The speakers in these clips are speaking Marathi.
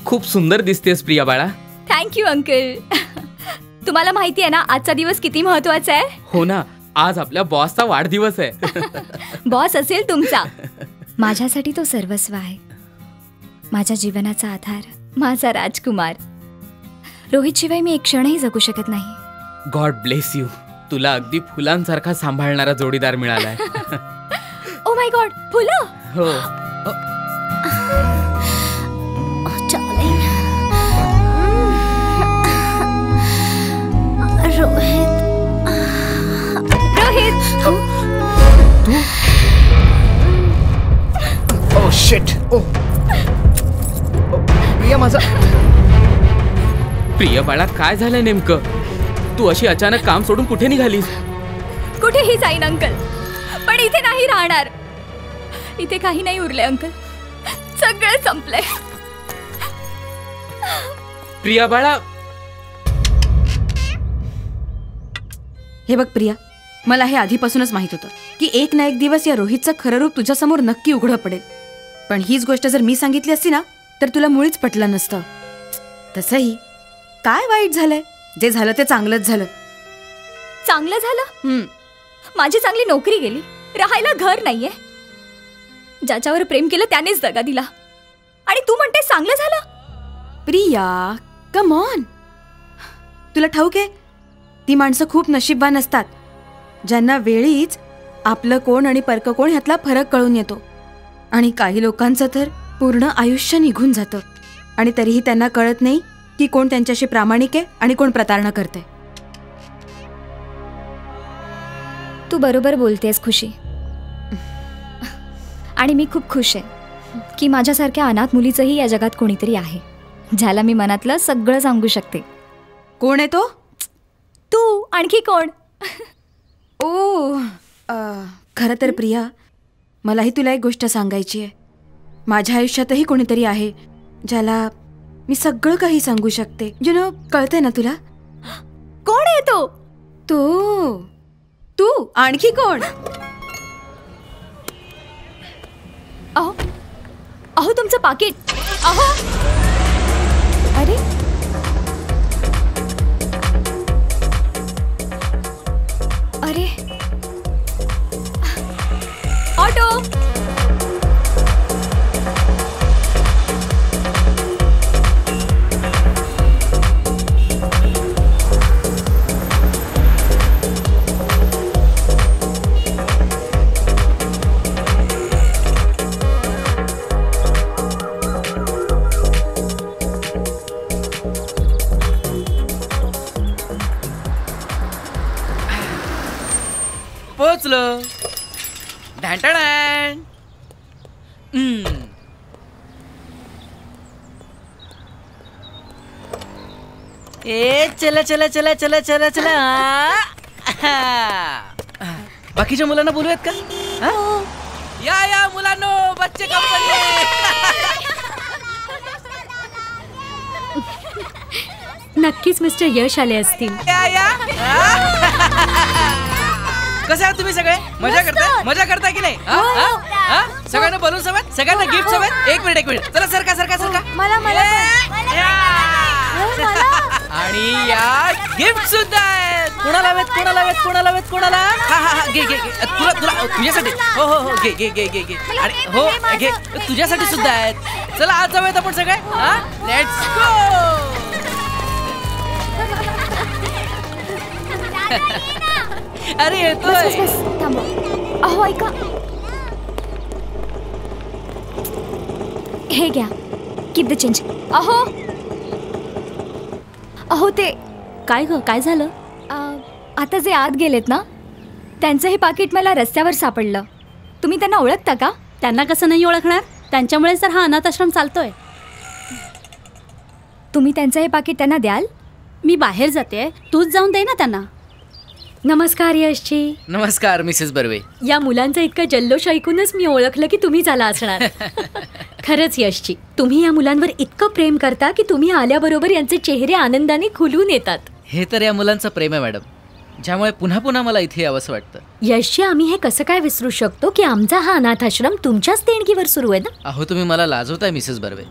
खूप सुंदर दिसतेस प्रिया बाळा. Thank you uncle. तुम्हाला माहिती आहे ना आजचा दिवस किती महत्वाचा आहे? हो ना, आज आपल्या बॉसचा वाढदिवस आहे. बॉस असेल तुमचा, माझ्यासाठी तो सर्वस्व आहे. माझ्या जीवनाचा आधार, माझा राजकुमार. रोहित शिवाय मी एक क्षणही जगू शकत नाही. God bless you. तुला अगदी फुलांसारखा सांभाळणारा जोडीदार मिळालाय. ओ माय गॉड, फुलं. हो. रोहित, रोहित. तू? Oh shit. ओ प्रिया माझा. प्रिया बाळा, काय झालं नेमकं? तू अशी अचानक काम सोडून कुठे निघालीस? कुठेही जाईन अंकल, पण इथे नाही राहणार. इथे काही नाही उरले अंकल, सगळं संपलंय. प्रिया बाळा. हे बघ प्रिया, मला हे आधीपासूनच माहित होतं की एक ना एक दिवस या रोहितचं खरं रूप तुझ्यासमोर नक्की उघडं पडेल. पण हीच गोष्ट जर मी सांगितली असती ना तर तुला मुळीच पटलं नसतं. तसंही काय वाईट झालंय? जे झालं ते चांगलंच झालं. चांगलं झालं? माझी चांगली नोकरी गेली, राहायला घर नाहीये. ज्याच्यावर प्रेम केलं त्यानेच दगा दिला, आणि तू म्हणते चांगलं झालं? Priya come on. तुला ठाऊक आहे, ती माणसं खूप नशीबवान असतात ज्यांना वेळीच आपलं कोण आणि परक कोण ह्यातला फरक कळून येतो. आणि काही लोकांचं तर पूर्ण आयुष्य निघून जातं आणि तरीही त्यांना कळत नाही की कोण त्यांच्याशी प्रामाणिक आहे आणि कोण प्रतारणा करते. तू बरोबर बोलतेस खुशी. आणि मी खूप खुश आहे की माझ्यासारख्या अनाथ मुलीचंही या जगात कोणीतरी आहे ज्याला मी मनातलं सगळं सांगू शकते. कोण आहे तो? तू. आणखी कोण? ओ खरं तर प्रिया, मलाही तुला एक गोष्ट सांगायची आहे. माझ्या आयुष्यातही कोणीतरी आहे ज्याला मी सगळं काही सांगू शकते. यु नो, कळतंय ना तुला? कोण आहे तो? तो तू. आणखी कोण? अहो अहो, तुमचं पाकिट. अहो. अरे, अरे, ऑटो. पोचलो. ढांटण. ए चला चला चला चला चला चला. बाकीच्या मुलांना बोलूयात का? या या मुलांनो, बच्चे कंपनी. नक्कीच मिस्टर यश आले असतील. या या. कसे आहात तुम्ही सगळे? मजा करताय? मजा करताय की नाही? सगळ्यांना बलून समेत, सगळ्यांना गिफ्ट समेत. एक मिनिट. चला सरका सरका सरका. आणि या गिफ्ट सुद्धा आहेत. कोणाला हवेत? कोणाला हवेत? कोणाला हवेत? कोणाला? हा घे घे. तुला तुला तुझ्यासाठी. हो हो हो, घे घे घे घे घे. आणि हो घे, तुझ्यासाठी सुद्धा आहेत. चला आज जाऊयात आपण सगळे. Let's go. अरे येतोय. अहो ऐका, हे घ्या, कीप द चेंज. अहो अहो, ते काय ग, काय झालं? आता जे आत गेलेत ना, त्यांचं हे पाकिट मला रस्त्यावर सापडलं. तुम्ही त्यांना ओळखता का? त्यांना कसं नाही ओळखणार? त्यांच्यामुळेच तर हा अनाथ आश्रम चालतोय. तुम्ही त्यांचं हे पाकिट त्यांना द्याल? मी बाहेर जाते, तूच जाऊन दे ना त्यांना. नमस्कार यशजी. नमस्कार मिसेस बर्वे. या मुलांचा इतका जल्लोष ऐकूनच मी ओळखलं की तुम्हीच आला असणार. खरंच यशजी, तुम्ही या मुलांवर इतकं प्रेम करता की तुम्ही आल्याबरोबर यांचे चेहरे आनंदाने खुलून येतात. हे तर या मुलांचं प्रेम आहे मॅडम, ज्यामुळे पुन्हा पुन्हा मला इथे यावंसं वाटतं. यशजी, आम्ही हे कसं काय विसरू शकतो की आमचा हा अनाथ आश्रम तुमच्याच देणगीवर सुरू आहे ना. अहो तुम्ही मला लाजवताय मिसेस बर्वे.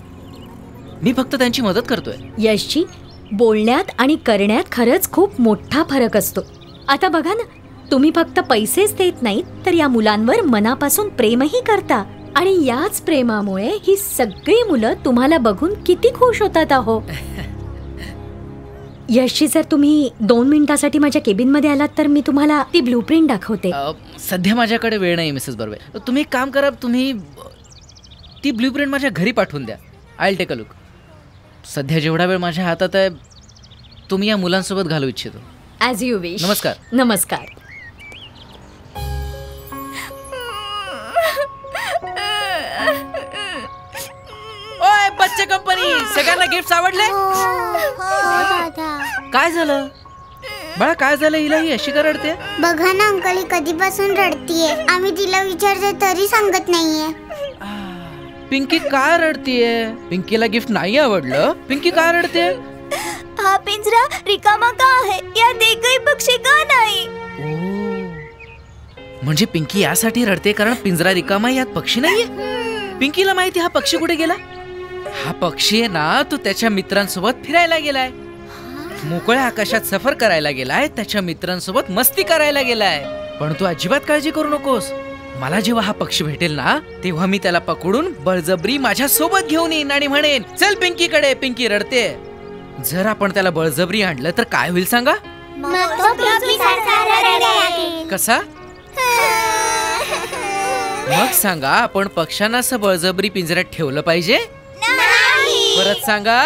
मी फक्त त्यांची मदत करतोय. यशजी, बोलण्यात आणि करण्यात खरंच खूप मोठा फरक असतो. आता बघा ना, तुम्ही फक्त पैसेच देत नाहीत तर या मुलांवर मनापासून प्रेमही करता आणि याच प्रेमामुळे ही सगळी मुलं तुम्हाला बघून किती खुश होतात आहो. यशजी, जर तुम्ही 2 मिनिटासाठी माझ्या केबिन मध्ये आलात तर मी तुम्हाला ती ब्लूप्रिंट दाखवते. सध्या माझ्याकडे वेळ नाही मिसेस बर्वे. तुम्ही एक काम करा, तुम्ही ती ब्लूप्रिंट माझ्या घरी पाठवून द्या. I will take a look. सध्या जेवढा वेळ माझ्या हातात आहे तुम्ही या मुलांसोबत घालू इच्छितो. As you wish. नमस्कार. नमस्कार. ओय बच्चे कंपनी, सगळ्यांना गिफ्ट आवडले? काय झालं बाळा, काय झालं? हिला ही अशी का रडते? बघा ना अंकल, ही कधीपासून रडतीये. आम्ही तिला विचारते तरी सांगत नाहीये. पिंकी काय रडतीये? पिंकीला गिफ्ट नाही आवडलं? पिंकी काय रडते? हा पिंजरा रिकामा का आहे? यात एकही पक्षी का नाही? म्हणजे पिंकी यासाठी रडते कारण पिंजरा रिकामा, यात पक्षी नाहीये. पिंकीला माहिती हा पक्षी कुठे गेला? हा पक्षी आहे ना, तो त्याच्या मित्रांसोबत फिरायला गेलाय. मोकळ्या आकाशात सफर करायला गेलाय, त्याच्या मित्रांसोबत मस्ती करायला गेलाय. पण तू अजिबात काळजी करू नकोस. मला जेव्हा हा पक्षी भेटेल ना, तेव्हा मी त्याला पकडून बळजबरी माझ्या सोबत घेऊन येईन आणि म्हणेन, चल पिंकीकडे, पिंकी रडते. जर आपण त्याला बळजबरी आणलं तर काय होईल सांगा? कसा? मग सांगा, आपण पक्ष्यांना असं बळजबरी पिंजऱ्यात ठेवलं पाहिजे? परत सांगा.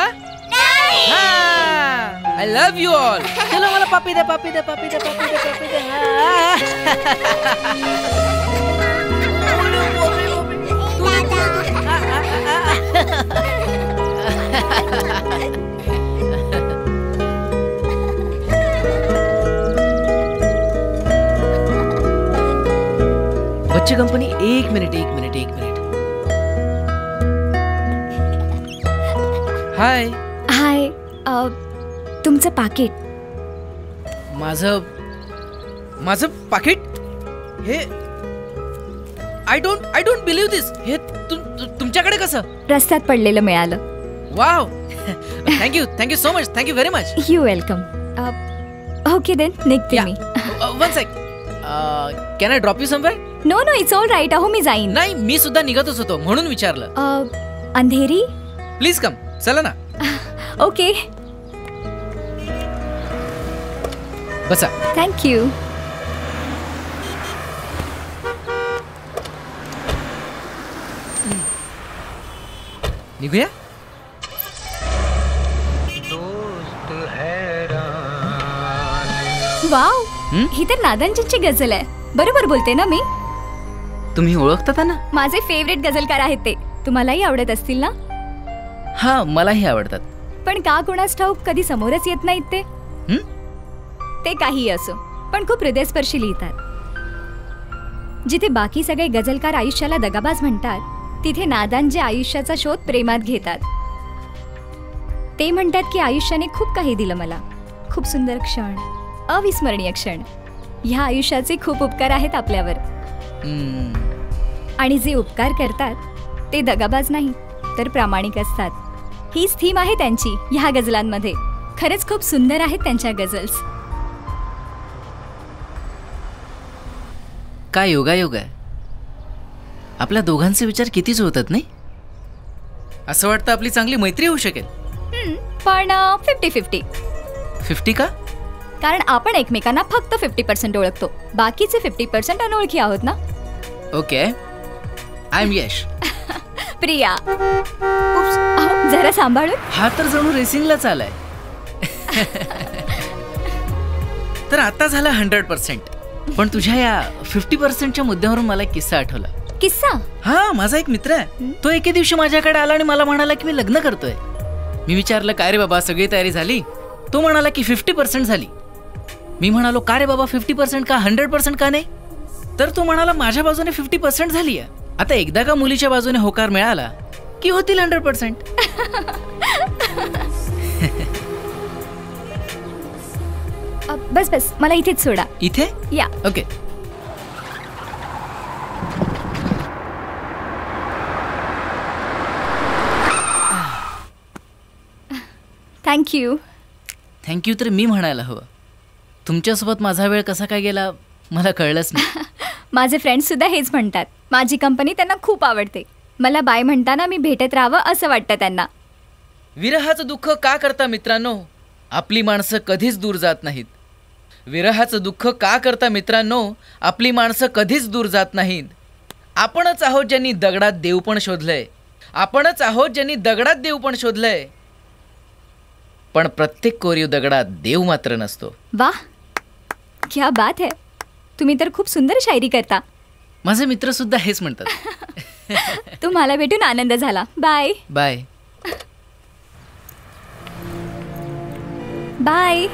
I love you all. चला मला पापी द्या, पापी द्या, पापी द्या, पापी द्या, पापी द्या. बच्चे कंपनी, एक मिनिट. हाय. हाय. तुमचं पाकिट. माझं पाकिट? हे आय डोंट बिलीव्ह दिस. हे तुमच्याकडे कसं? रस्त्यात पडलेलं मिळालं. Wow. Thank you so much. Thank you very much. You welcome. Okay then, निघते मी. One sec. Can I drop you somewhere? No it's all right. अहो मी जाईन. नाही, मी सुद्धा निघतच होतो म्हणून विचारलं. अंधेरी. Please come. चला ना. ओके. बसा. थँक्यू. निघूया. वाव, ही तर नादांजींची गझल आहे. बरोबर बोलते ना मी? तुम्ही ओळखता ना? माझे फेवरेट गझलकार आहेत ते. तुम्हालाही आवडत असतील ना? हा, मलाही आवडतात. पण का कोणास ठाऊक कधी समोरच येत नाहीत ते. ते काही असो, पण खूप हृदयस्पर्शी लिहितात. जिथे बाकी सगळे गझलकार आयुष्याला दगाबाज म्हणतात, तिथे नादांजी आयुष्याचा शोध प्रेमात घेतात. ते म्हणतात की आयुष्याने खूप काही दिलं मला, खूप सुंदर क्षण, अविस्मरणीय क्षण. ह्या आयुष्याचे खूप उपकार आहेत आपल्यावर. आणि जे उपकार करतात ते दगाबाज नाही तर प्रामाणिक असतात. हीच थीम आहे त्यांची ह्या गझलांमध्ये. खरंच खूप सुंदर आहेत त्यांच्या गझल्स. काय योगायोग आहे. आपल्या दोघांचे विचार किती जुळतात नाही? असं वाटतं आपली चांगली मैत्री होऊ शकेल. पण 50-50. 50 का? कारण आपण एकमेकांना फक्त 50% ओळखतो, बाकीचे 50% अनोळखी आहोत ना. ओके. आय एम यश. प्रिया. जरा सांभाळून. हा तर जणू रेसिंगलाच आलाय. तर आता झाला 100%. पण तुझ्या या 50%च्या मुद्द्यावरून मला एक किस्सा आठवला. किस्सा? हा, माझा एक मित्र आहे. तो एके दिवशी माझ्याकडे आला आणि मला म्हणाला की मी लग्न करतोय. मी विचारलं, काय रे बाबा, सगळी तयारी झाली? तो म्हणाला की 50% झाली. मी म्हणालो, का रे बाबा 50% का, 100% का नाही? तर तो म्हणाला, माझ्या बाजूने 50% झाली आहे. आता एकदा का मुलीच्या बाजूने होकार मिळाला की होतील 100%. बस मला इथेच सोडा. इथे? या. ओके. थँक्यू. थँक्यू तर मी म्हणायला हवं. तुमच्यासोबत माझा वेळ कसा काय गेला मला कळलंच नाही. माझे फ्रेंड्ससुद्धा हेच म्हणतात. माझी कंपनी त्यांना खूप आवडते. मला बाय म्हणताना मी भेटत राहावं असं वाटतं त्यांना. विरहाचं दुःख का करता मित्रांनो? आपली माणसं कधीच दूर जात नाहीत. विरहाचं दुःख का करता मित्रांनो? आपली माणसं कधीच दूर जात नाहीत. आपणच आहोत ज्यांनी दगडात देव पण शोधलंय. आपणच आहोत ज्यांनी दगडात देव पण शोधलंय. पण प्रत्येक कोरीव दगडात देव मात्र नसतो. वाह, क्या बात है. तुम्ही तर खूप सुंदर शायरी करता. माझे मित्र सुद्धा हेच म्हणतात. तुम्हाला भेटून आनंद झाला. बाय. बाय. बाय.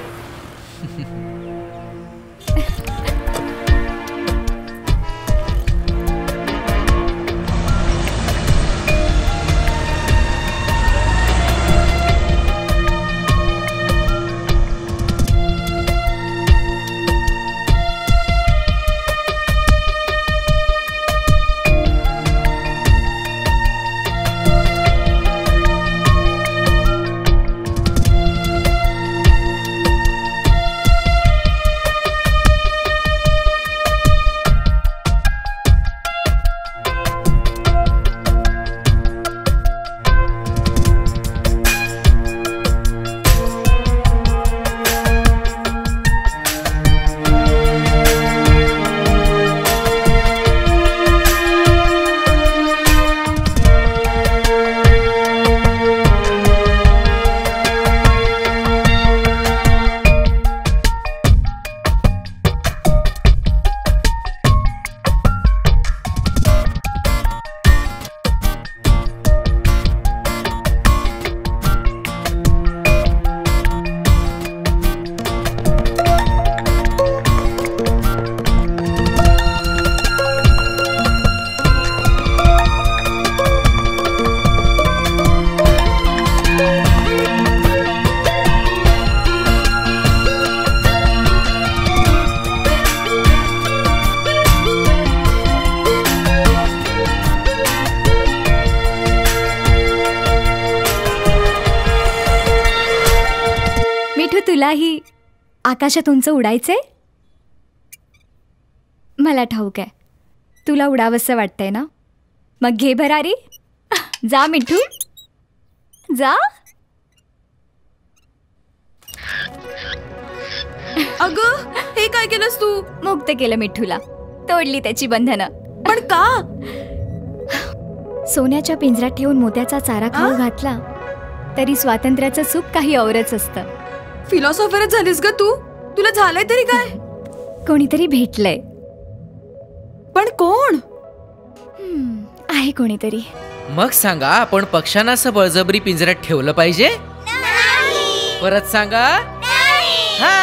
तुलाही आकाशात उंच उडायचंय? मला ठाऊक आहे तुला उडावंसं वाटतंय ना. मग घे भरारी. जा मिठू जा. अगं हे काय केलंस तू? मुक्त केलं मिठूला. तोडली त्याची बंधनं. पण का? सोन्याच्या पिंजऱ्यात ठेवून मोत्याचा चारा खाऊ घातला तरी स्वातंत्र्याचं सुख काही औरच असतं. फिलॉसॉफरच झालीस ग तू. तुला झालंय तरी काय? कोणीतरी भेटलंय. पण कोण? आहे कोणीतरी. मग सांगा, आपण पक्ष्यांना असं बळजबरी पिंजऱ्यात ठेवलं पाहिजे? परत सांगा. हा,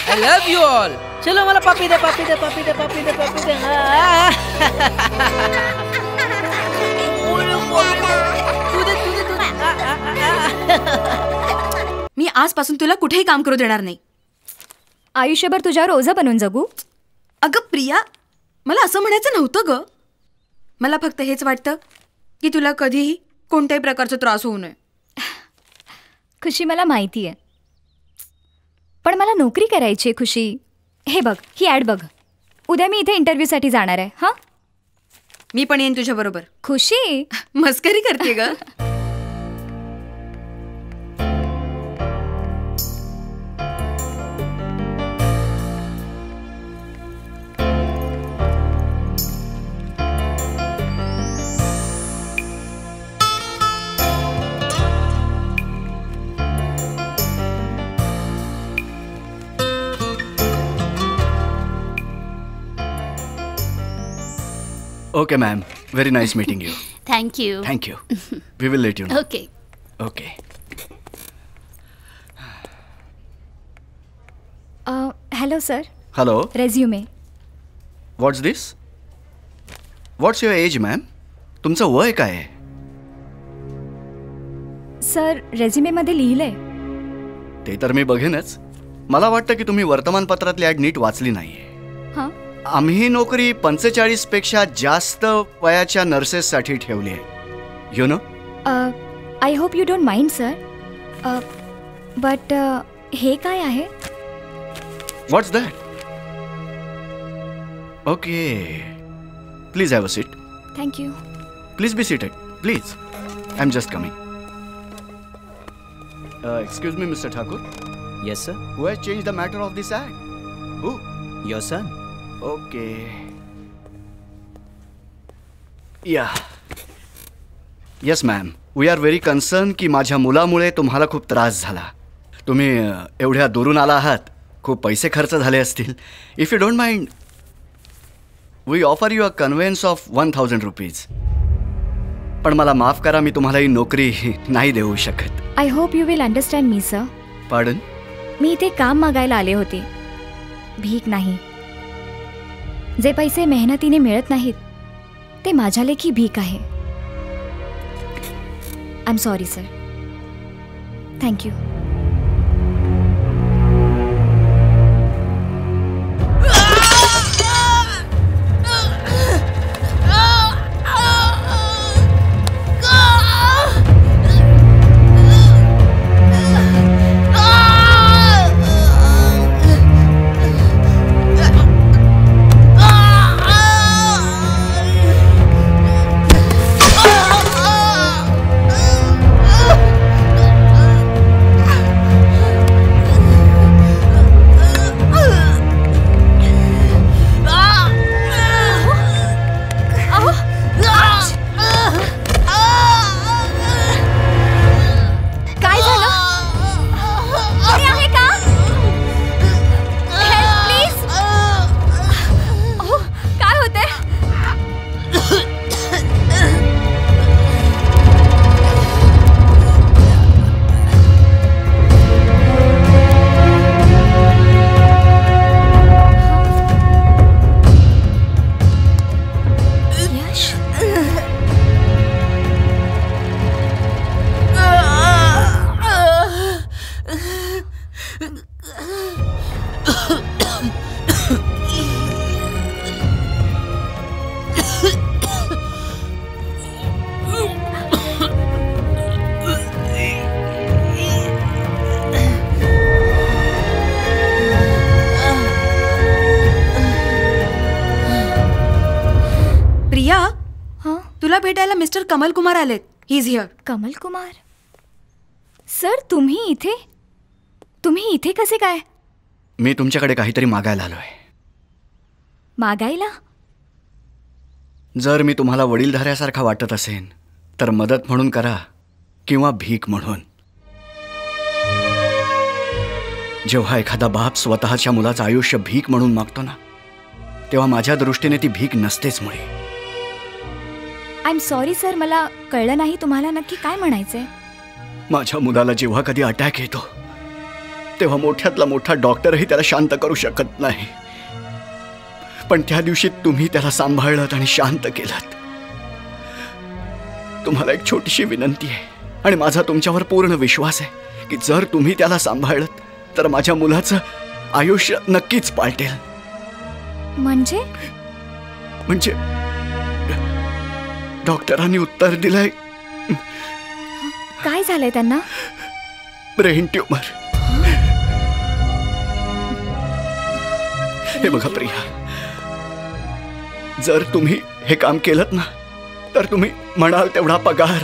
आय लव्ह यू ऑल. चलो मला पापी दे पापी दे पापी दे पापी दे पापी दे. मी आजपासून तुला कुठेही काम करू देणार नाही. आयुष्यभर तुझ्यावर ओझं बनून जगू? अगं प्रिया, मला असं म्हणायचं नव्हतं ग. मला फक्त हेच वाटतं की तुला कधीही कोणत्याही प्रकारचा त्रास होऊ नये. खुशी मला माहिती आहे, पण मला नोकरी करायची आहे खुशी. हे बघ, ही ॲड बघ. उद्या मी इथे इंटरव्ह्यूसाठी जाणार आहे. हां, मी पण येईन तुझ्या बरोबर. खुशी मस्करी करते ग. Okay, ma'am. Very nice meeting you. Thank you. Thank you. We will let you know. Okay. Okay. Hello sir. Hello. Resume. What's this? What's your age, ma'am? तुमचं वय काय आहे? सर, रेझ्युमेमध्ये लिहिलंय. ते तर मी बघेनच. मला वाटतं की तुम्ही वर्तमानपत्रातली ॲड नीट वाचली नाहीये. हां. आम्ही ही नोकरी 45 पेक्षा जास्त वयाच्या नर्सेससाठी ठेवली आहे. You know. I hope you don't mind sir. But हे काय आहे? What's that? Okay, please have a seat. Thank you. Please be seated. Please. I'm just coming. Excuse me, Mr. Thakur. Yes sir. Who has changed the matter of this ad? Who? Your son. Okay. Yeah. Yes, ma'am. We are very concerned की माझ्या मुलामुळे तुम्हाला खूप त्रास झाला. तुम्ही एवढ्या दुरून आला आहात. खूप पैसे खर्च झाले असतील. If you don't mind, we offer you a conveyance of 1,000 rupees. पण मला माफ करा, मी तुम्हाला ही नोकरी नाही देऊ शकत. I hope you will understand me sir. Pardon? मी इथे काम मागायला आले होते, भीक नाही. जे पैसे मेहनतीने मिळत नाहीत ते माझ्या लेखी भीक आहे. I am sorry sir. Thank you. तुला भेटायला मिस्टर कमल कुमार आलेत. He is here. Kamal Kumar sir, तुम्ही इथे कसे काय? मी तुमच्याकडे काहीतरी मागायला आलोय. मागायला? जर मी तुम्हाला वडीलधाऱ्यासारखा वाटत असेन तर मदत म्हणून करा किंवा भीक म्हणून. जेव्हा एखादा बाप स्वतःच्या मुलाचं आयुष्य भीक म्हणून मागतो ना, तेव्हा माझ्या दृष्टीने ती भीक नसतेच मुळे. आय एम सॉरी सर, मला कळलं नाही तुम्हाला नक्की काय म्हणायचंय. माझ्या मुलाला जेव्हा कधी अटॅक येतो तेव्हा मोठ्यातला मोठा डॉक्टरही त्याला शांत करू शकत नाही. पण त्या दिवशी तुम्ही त्याला सांभाळलं आणि शांत केलं. तुम्हाला एक छोटीशी विनंती आहे आणि माझा तुमच्यावर पूर्ण विश्वास आहे की जर तुम्ही त्याला सांभाळलं तर माझ्या मुलाचं आयुष्य नक्कीच पालटेल. म्हणजे डॉक्टरांनी उत्तर दिलंय. काय झालंय त्यांना? Brain tumour. हे बघा प्रिया, जर तुम्ही हे काम केलं ना तर तुम्ही म्हणाल तेवढा पगार,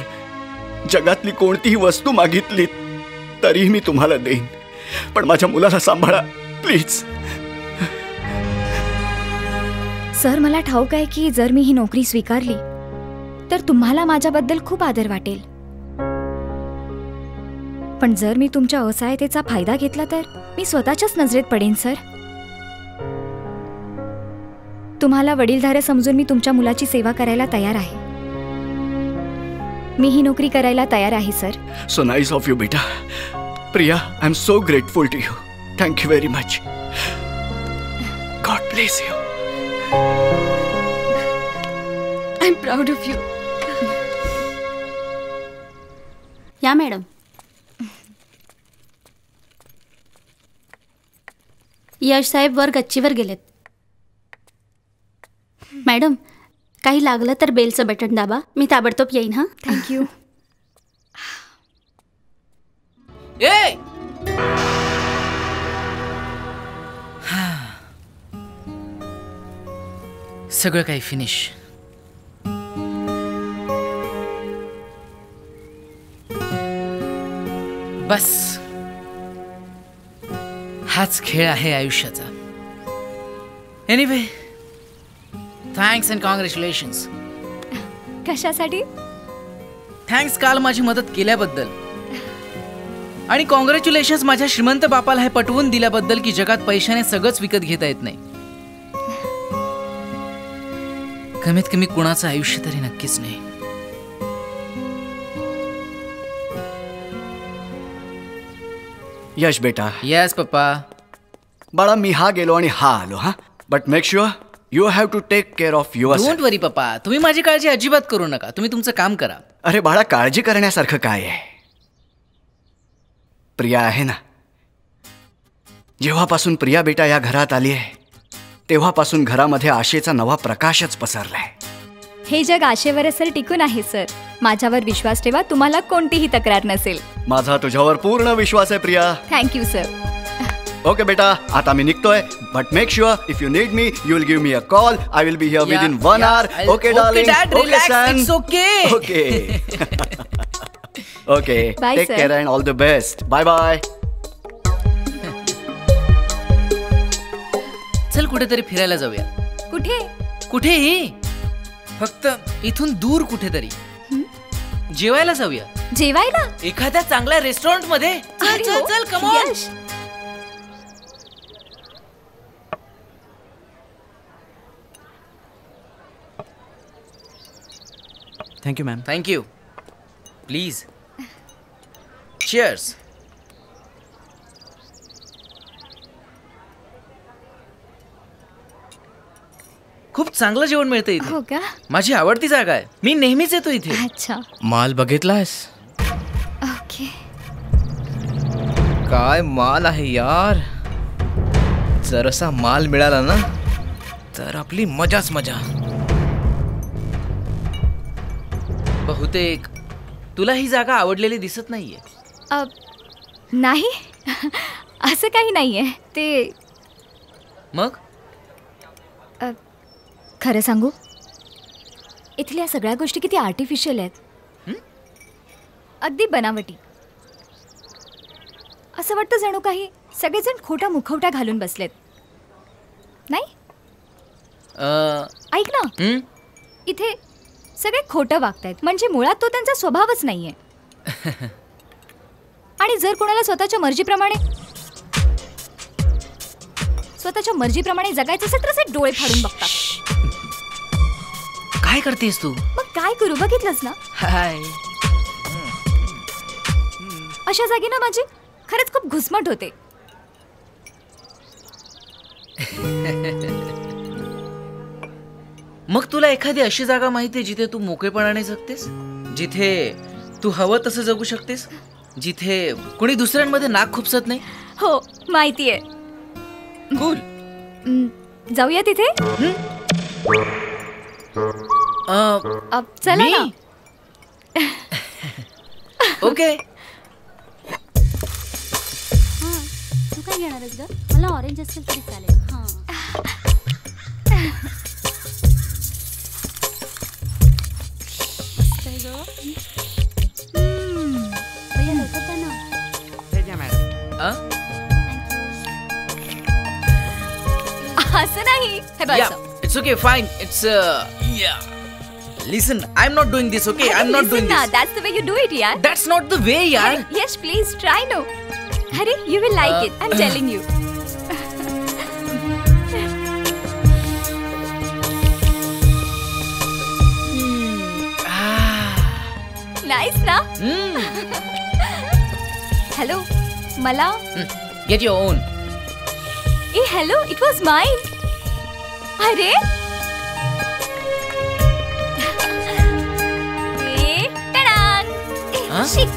जगातली कोणतीही वस्तू मागितली तरीही मी तुम्हाला देईन. पण माझ्या मुलाला सांभाळा प्लीज. सर, मला ठाऊक आहे की जर मी ही नोकरी स्वीकारली तर तुम्हाला माझ्याबद्दल खूप आदर वाटेल. पण जर मी तुमच्या असहायतेचा फायदा घेतला तर मी स्वतःच्याच नजरेत पडेन. सर, तुम्हाला वडीलधारे समजून मी तुमच्या मुलाची सेवा करायला तयार आहे. मी ही नोकरी करायला तयार आहे sir. So nice of you बेटा. Priya, I am so grateful to you. Thank you very much. God bless you. I am proud of you. या मॅडम. यश साहेब वर गच्चीवर गेलेत. मॅडम, काही लागलं तर बेलचं बटन दाबा, मी ताबडतोब येईन. हां, थँक्यू. सगळं काही फिनिश. बस हाच खेळ आहे आयुष्याचा. Anyway, thanks and congratulations. कशासाठी? थँक्स काल माझी मदत केल्याबद्दल, आणि कॉंग्रॅच्युलेशन्स माझ्या श्रीमंत बापाला हे पटवून दिल्याबद्दल की जगात पैशाने सगळंच विकत घेता येत नाही. कमीत कमी कुणाचं आयुष्य तरी नक्कीच नाही. यश बेटा. Yes papa. बाळा, मी हा गेलो आणि हा आलो. हा, but make sure you have to take care of your. Don't worry पप्पा, तुम्ही माझी काळजी अजिबात करू नका. तुम्ही तुमचं काम करा. अरे बाळा, काळजी करण्यासारखं काय आहे? प्रिया आहे ना. जेव्हापासून प्रिया बेटा या घरात आली आहे तेव्हापासून घरामध्ये आशेचा नवा प्रकाशच पसरलाय. हे जग आशेवर सर टिकून आहे सर. माझ्यावर विश्वास ठेवा, तुम्हाला कोणतीही तक्रार नसेल. माझा तुझ्यावर पूर्ण विश्वास आहे प्रिया. Thank you sir. ओके बेटा, आता मी निघतोय. But make sure if you need me you will give me a call. I will be here within 1 hour. Okay darling. Okay son. Okay okay. Okay, Bye, take sir. Care and all the best. Bye bye. चल कुठेतरी फिरायला जाऊया. कुठे? कुठेही, फक्त इथून दूर कुठेतरी. जेवायला जाऊया. जेवायला? एखाद्या चांगल्या रेस्टॉरंट मध्ये. अरे चल हो, चल come on. Yash. Thank you ma'am. Thank you. Please. Cheers. खूप चांगलं जेवण मिळतं इथे. हो का? माझी आवडती जागा आहे. मी नेहमीच येतो इथे. अच्छा. माल बघितलास? ओके. काय माल आहे यार. जर असा माल मिळाला ना तर आपली मजाच मजा. बहुतेक तुला ही जागा आवडलेली दिसत नाहीये. नाही. असं काही नाहीये. ते मग खरं सांगू, इथल्या सगळ्या गोष्टी किती आर्टिफिशियल आहेत. अगदी बनावटी. असं वाटतं जणू काही सगळेजण खोटा मुखवटा घालून बसलेत. नाही, ऐक ना, इथे सगळे खोटं वागतायत. म्हणजे मुळात तो त्यांचा स्वभावच नाहीये. आणि जर कोणाला स्वतःच्या मर्जीप्रमाणे जगायचं असेल तर असे डोळे फाडून बघतात. काय करतेस तू? मग काय करू, बघितलंस ना. हाय. अशा जागी ना माझी खरंच खूप घुसमट होते. मग तुला एखादी अशी जागा माहिती आहे जिथे तू मोकळेपणाने जगतेस, जिथे तू हवं तसं जगू शकतेस, जिथे कोणी दुसऱ्यांमध्ये नाक खुपसत नाही? हो, माहितीये. कूल. जाऊया तिथे. चला ना. ओके. तू काय घेणार आहेस ग? मला ऑरेंज असेल तरी चालेल. हां. भैया लवकर द्या ना. असं नाही. हे बघ, असं. It's okay, fine. It's Listen, I'm not doing this, okay? I'm not doing Listen na, this. that's the way you do it, yaar. That's not the way, yaar. Yes, please try no. Hari, you will like it. I'm telling you. Nice na? Hello, मला. Get your own. Hey, hello, it was mine. अरे शिक.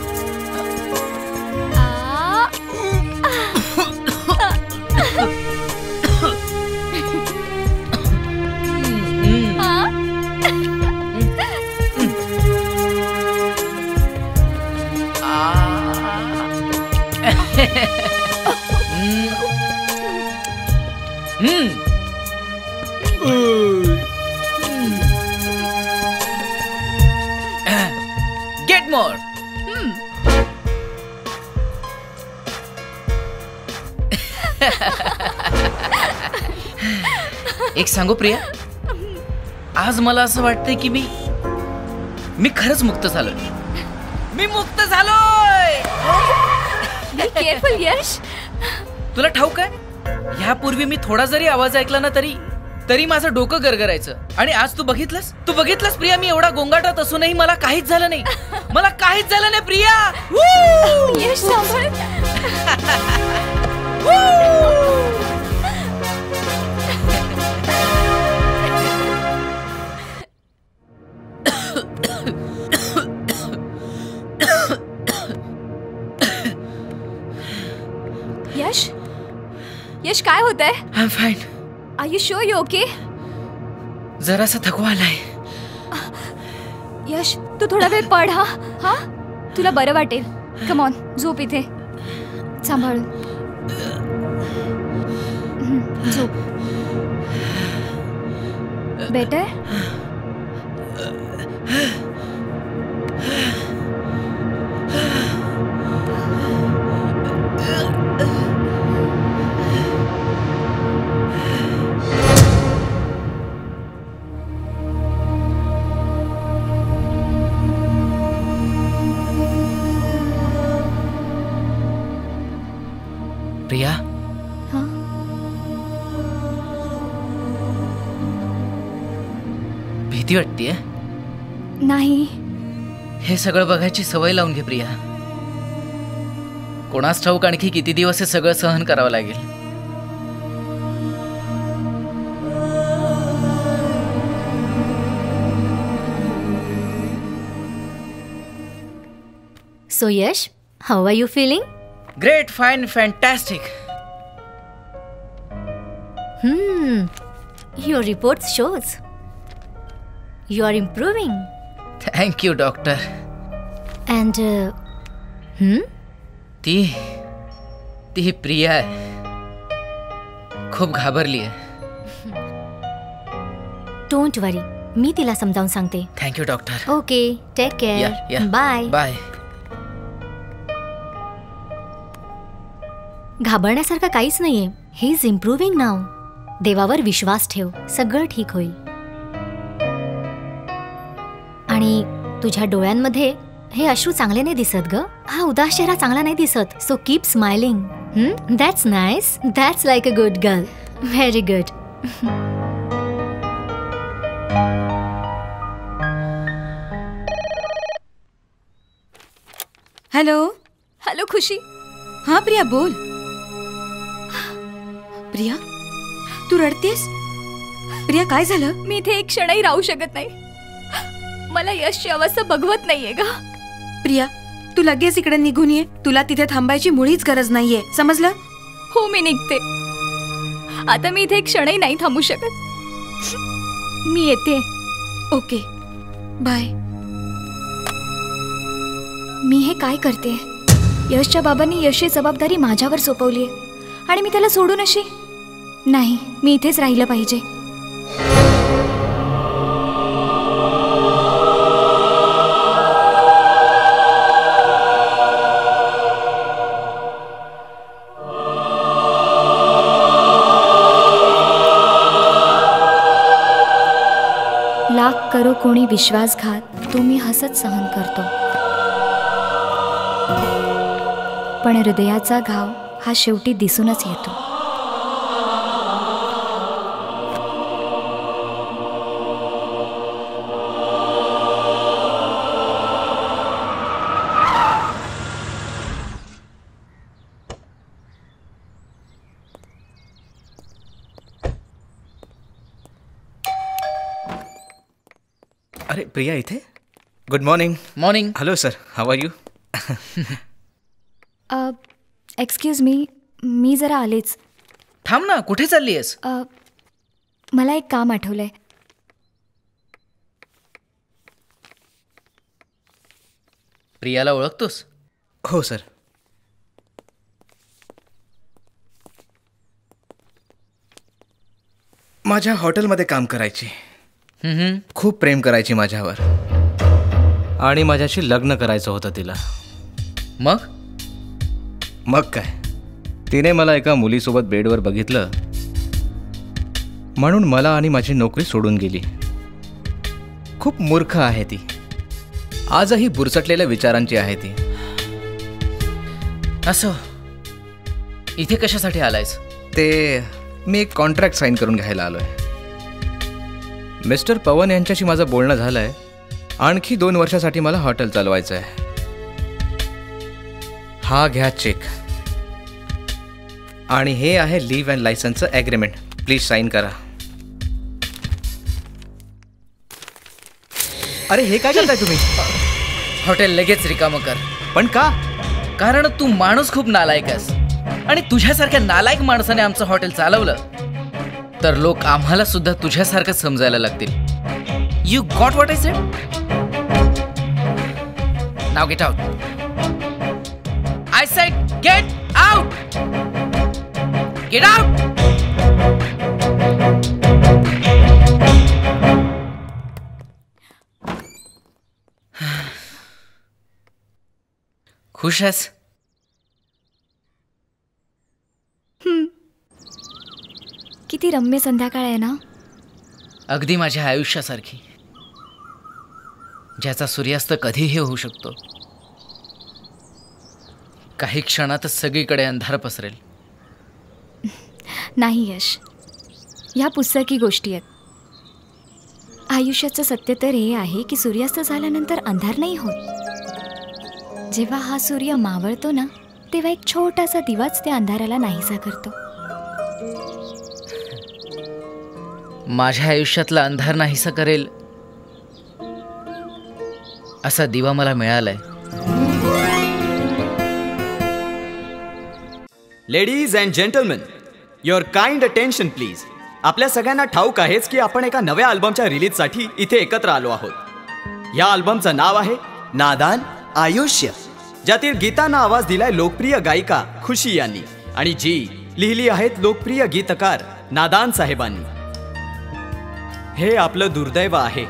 मोर. एक सांगू प्रिया, आज मला असं वाटतंय की मी खरंच मुक्त झालोय. मी मुक्त झालोय. बी केअरफुल यश. तुला ठाऊक आहे, ह्यापूर्वी मी थोडा जरी आवाज ऐकला ना तरी माझं डोकं गरगरायचं. आणि आज तू बघितलंस प्रिया, मी एवढा गोंगाटात असूनही मला काहीच झालं नाही. मला काहीच झालं नाही प्रिया. यश सांभाळ. यश काय होतंय? I am fine. Are you sure you okay? जरासा थकवा आलाय. यश तू थोडा वेळ पड. हा तुला बरं वाटेल. कम ऑन, झोप इथे सांभाळून. झोप. बेटर? प्रिया, भीती वाटतेय? नाही. हे सगळं बघायची सवय लावून घे प्रिया. कोणास ठाऊक आणखी किती दिवस हे सगळं सहन करावं लागेल. So Yash, how are you feeling? Great, fine, fantastic. Your report shows you are improving. Thank you, doctor. And ती प्रिया आहे. खूप घाबरली आहे. Don't worry, मी तिला समजावून सांगते. Thank you, doctor. Okay, take care. Yeah. Bye. Bye. घाबरण्यासारखं काहीच नाहीये. ही इज इम्प्रूव्हिंग नाव. देवावर विश्वास ठेव, सगळं ठीक होईल. आणि तुझ्या डोळ्यांमध्ये हे अश्रू चांगले नाही दिसत ग. हा उदास चेहरा चांगला नाही दिसत. So keep smiling. That's nice. That's like a good girl. Very good. Hello Khushi. हा प्रिया बोल. प्रिया तू रडतेस? प्रिया काय झालं? मी इथे एक क्षणही राहू शकत नाही. मला यशची अवस्था बघवत नाहीये ग. प्रिया तू लगेच इकडे निघून ये. तुला तिथे थांबायची मुळीच गरज नाहीये, समजलं? हो मी निघते. आता मी इथे एक क्षणही नाही थांबू शकत. मी येते. Okay bye. मी हे काय करते? यशच्या बाबांनी यशची जबाबदारी माझ्यावर सोपवली आणि मी त्याला सोडून अशी नाही. मी इथेच राहिलं पाहिजे. लाख करो कोणी विश्वासघात, तो मी हसत सहन करतो. पण हृदयाचा घाव हा शेवटी दिसूनच येतो. अरे प्रिया इथे. Good morning. Morning. Hello sir, how are you? Excuse me जरा आलेच. थांब ना, कुठे चालली आहेस? मला एक काम आठवलंय. प्रियाला ओळखतोस? हो सर. माझ्या हॉटेलमध्ये काम करायची. खूप प्रेम करायची माझ्यावर. आणि माझ्याशी लग्न करायचं होतं तिला. मग काय, तिने मला एका मुलीसोबत बेडवर बघितलं म्हणून मला आणि माझी नोकरी सोडून गेली. खूप मूर्ख आहे ती. आजही बुरसटलेल्या विचारांची आहे ती. असो, इथे कशासाठी आलायस? ते मी एक कॉन्ट्रॅक्ट साईन करून घ्यायला आलोय. मिस्टर पवन यांच्याशी माझं बोलणं झालंय. आणखी 2 वर्षासाठी मला हॉटेल चालवायचं आहे. हा घ्या चेक. आणि हे आहे लिव्ह अँड लायसन्सचं ॲग्रीमेंट. प्लीज साईन करा. अरे हे काय करताय तुम्ही? हॉटेल लगेच रिकामं कर. पण का? कारण तू माणूस खूप नालायक आहेस. आणि तुझ्यासारख्या नालायक माणसाने आमचं हॉटेल चालवलं तर लोक आम्हाला सुद्धा तुझ्यासारखं समजायला लागतील. You got what I said? Now get out. I said get out. Get out. खुश आहेस? किती रम्य संध्याकाळ आहे ना. अगदी माझ्या आयुष्यासारखी, ज्याचा सूर्यास्त कधीही होऊ शकतो. काही क्षणातच सगळीकडे अंधार पसरेल. नाही यश, ह्या पुस्तकी गोष्टी आहेत. आयुष्याचं सत्य तर हे आहे की सूर्यास्त झाल्यानंतर अंधार नाही होत. जेव्हा हा सूर्य मावळतो ना, तेव्हा एक छोटासा दिवाच त्या अंधाराला नाहीसा करतो. माझ्या आयुष्यातला अंधार नाहीसा करेल असा दिवा मला मिळालाय. Ladies and gentlemen, your kind attention please. आपल्या सगळ्यांना ठाऊक आहेच की आपण एका नव्या अल्बमच्या रिलीजसाठी इथे एकत्र आलो आहोत. या अल्बमचं नाव आहे नादान आयुष्य, ज्यातील गीतांना आवाज दिलाय लोकप्रिय गायिका खुशी यांनी आणि जी लिहिली आहेत लोकप्रिय गीतकार नादान साहेबांनी. हे आपलं दुर्दैव आहे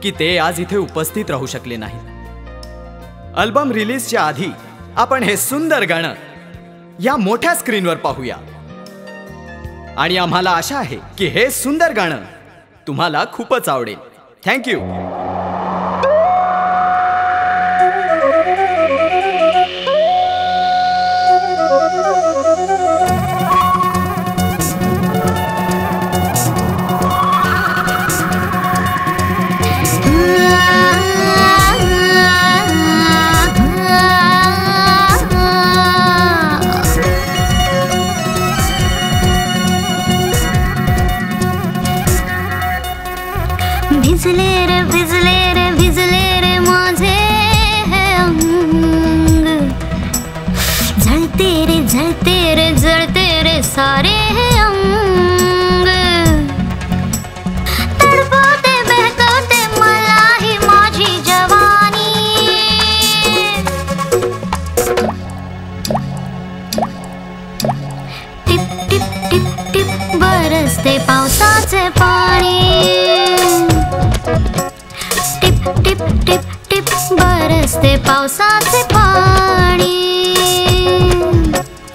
की ते आज इथे उपस्थित राहू शकले नाही. अल्बम रिलीजच्या आधी आपण हे सुंदर गाणं या मोठ्या स्क्रीनवर पाहूया आणि आम्हाला आशा आहे की हे सुंदर गाणं तुम्हाला खूपच आवडेल. थँक्यू. भिजले रे माझे हे अंग. जळते रे सारे हे अंग. तडपते बहकवते मला ही माझी जवानी. टिप टिप टिप टिप बरसते पावसाचे पाणी. टिप टिप टिप टिप बरसते पावसाचे पाणी.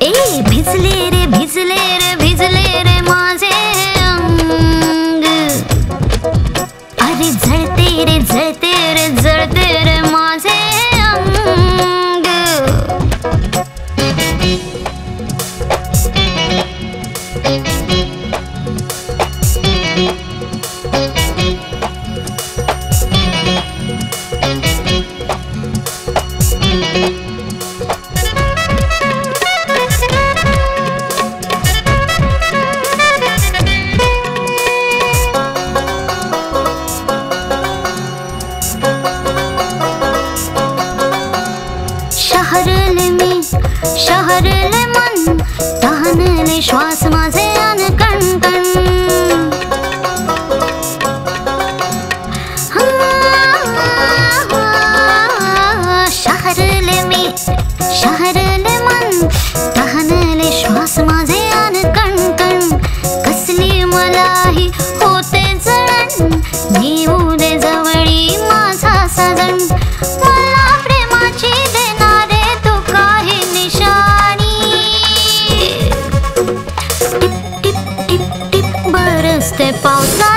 ए भिजले रे माझे अंग. अरे जळते रे माझे अंग.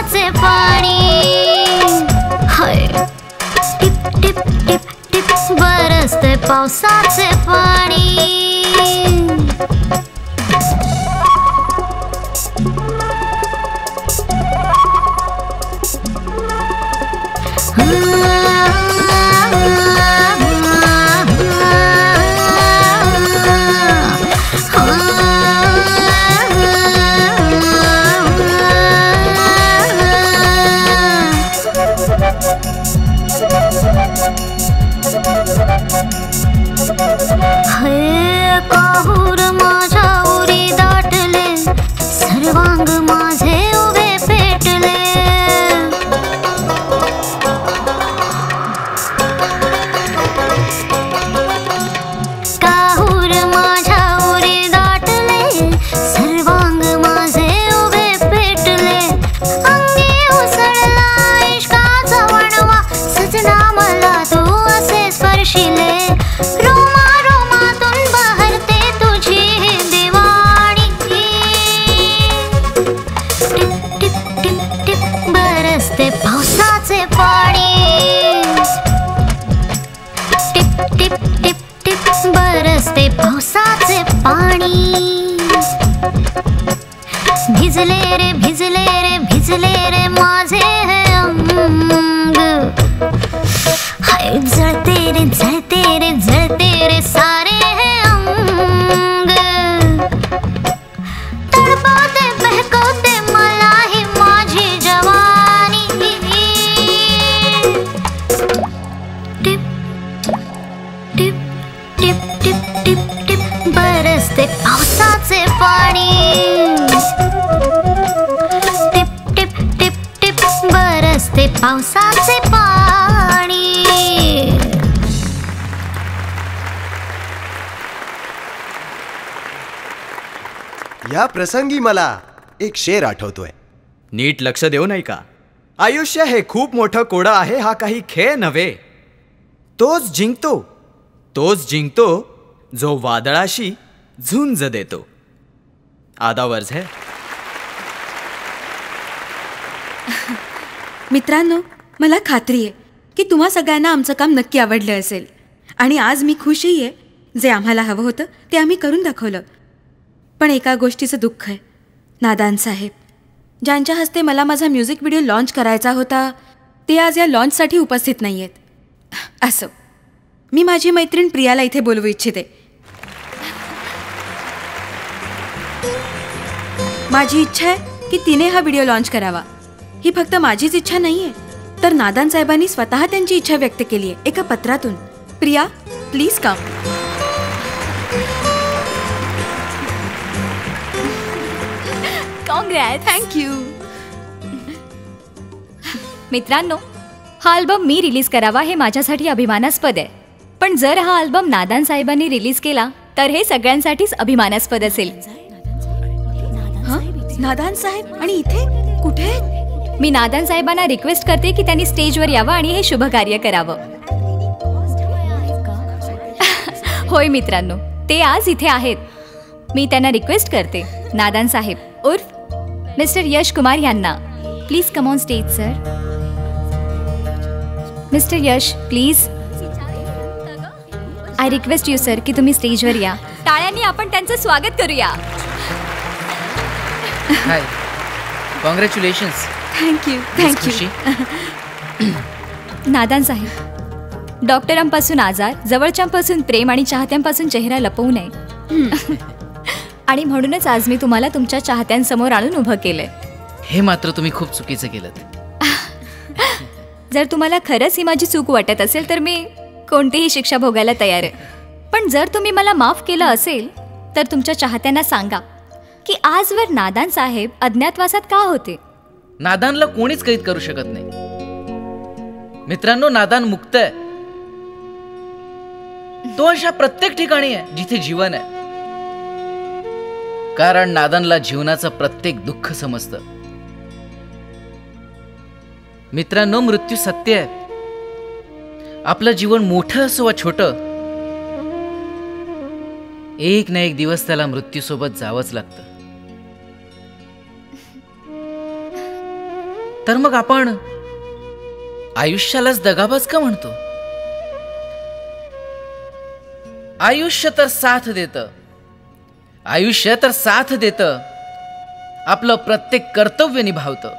पावसाचे पाणी हाय टिप टिप टिप टिप बरसते पावसाचे पाणी काहूर माझ्या उरी दाटले सर्वांग माझे उभे पेटले काहूर माझ्या उरी दाटले सर्वांग माझे उभे पेटले अंगी उसळला इश्काचा वणवा सजना मला तू असे स्पर्शिले पावसाचे पाणी टिप टिप टिप टिप बरसते पावसाचे पाणी भिजले रे भिजले रे भिजले रे माझे हे अंग हाय जळते रे जळते रे सारे हे अंग तडपवते बहकवते मला ही माझी जवानी टिप टिप टिप टिप टिप टिप बरसते पावसाचे पाणी टिप टिप टिप टिप बरसते पावसाचे पाणी या प्रसंगी मला एक शेर आठवतोय. नीट लक्ष देऊ नाही का? आयुष्य हे खूप मोठं कोडं आहे, हा काही खेळ नव्हे. तोच जिंकतो जो वादळाशी झुंज देतो. आधा वर्ज है. मित्रांनो, मला खात्री आहे की तुम्हा सगळ्यांना आमचं काम नक्की आवडलं असेल आणि आज मी खुशही आहे. जे आम्हाला हवं होतं ते आम्ही करून दाखवलं. पण एका गोष्टीचं दुःख आहे. नादान साहेब, ज्यांच्या हस्ते मला माझा म्युझिक व्हिडिओ लॉन्च करायचा होता, ते आज या लॉन्चसाठी उपस्थित नाही आहेत. असो, मी माझी मैत्रीण प्रियाला इथे बोलवू इच्छिते. माझी इच्छा आहे की तिने हा व्हिडिओ लॉन्च करावा. ही फक्त माझीच इच्छा नाही आहे, तर नादान साहेबांनी स्वतः त्यांची इच्छा व्यक्त केली आहे एका पत्रातून. Priya, please come. Congrats. Thank you. मित्रांनो, हा अल्बम मी रिलीज करावा हे माझ्यासाठी अभिमानास्पद आहे. पण जर हा अल्बम नादान साहेबांनी रिलीज केला तर हे सगळ्यांसाठीच अभिमानास्पद असेल. नादान साहेब आणि इथे कुठे? मी नादान साहेबांना रिक्वेस्ट करते की त्यांनी स्टेजवर यावं आणि हे शुभ कार्य करावं. होय मित्रांनो, ते आज इथे आहेत. मी त्यांना रिक्वेस्ट करते, नादान साहेब उर्फ मिस्टर यश कुमार यांना, please come on stage sir. Mister Yash, please. I request you sir की तुम्ही स्टेजवर या. टाळ्यांनी आपण त्यांचं स्वागत करूया. हाय, कॉंग्रॅच्युलेशन्स. थँक्यू. नादान साहेब, डॉक्टरांपासून आजार, जवळच्यांपासून प्रेम आणि चाहत्यांपासून चेहरा लपवू नये. आणि म्हणूनच आज मी तुम्हाला तुमच्या चाहत्यांसमोर आणून उभं केलंय. हे मात्र तुम्ही खूप चुकीचं केलं. जर तुम्हाला खरंच ही माझी चूक वाटत असेल तर मी कोणतीही शिक्षा भोगायला तयार आहे. पण जर तुम्ही मला माफ केलं असेल तर तुमच्या चाहत्यांना सांगा की आजवर नादान साहेब अज्ञातवासात का होते. नादानला कोणीच कैद करू शकत नाही. मित्रांनो, नादान मुक्त आहे. तो अशा प्रत्येक ठिकाणी आहे जिथे जीवन आहे. कारण नादानला जीवनाचं प्रत्येक दुःख समजतं. मित्रांनो, मृत्यू सत्य आहे. आपलं जीवन मोठं असो वा छोटं, एक ना एक दिवस त्याला मृत्यूसोबत जावंच लागतं. तर मग आपण आयुष्यालाच दगाबाज का म्हणतो? आयुष्य तर साथ देतं, आयुष्य तर साथ देतं, आपलं प्रत्येक कर्तव्य निभावतं.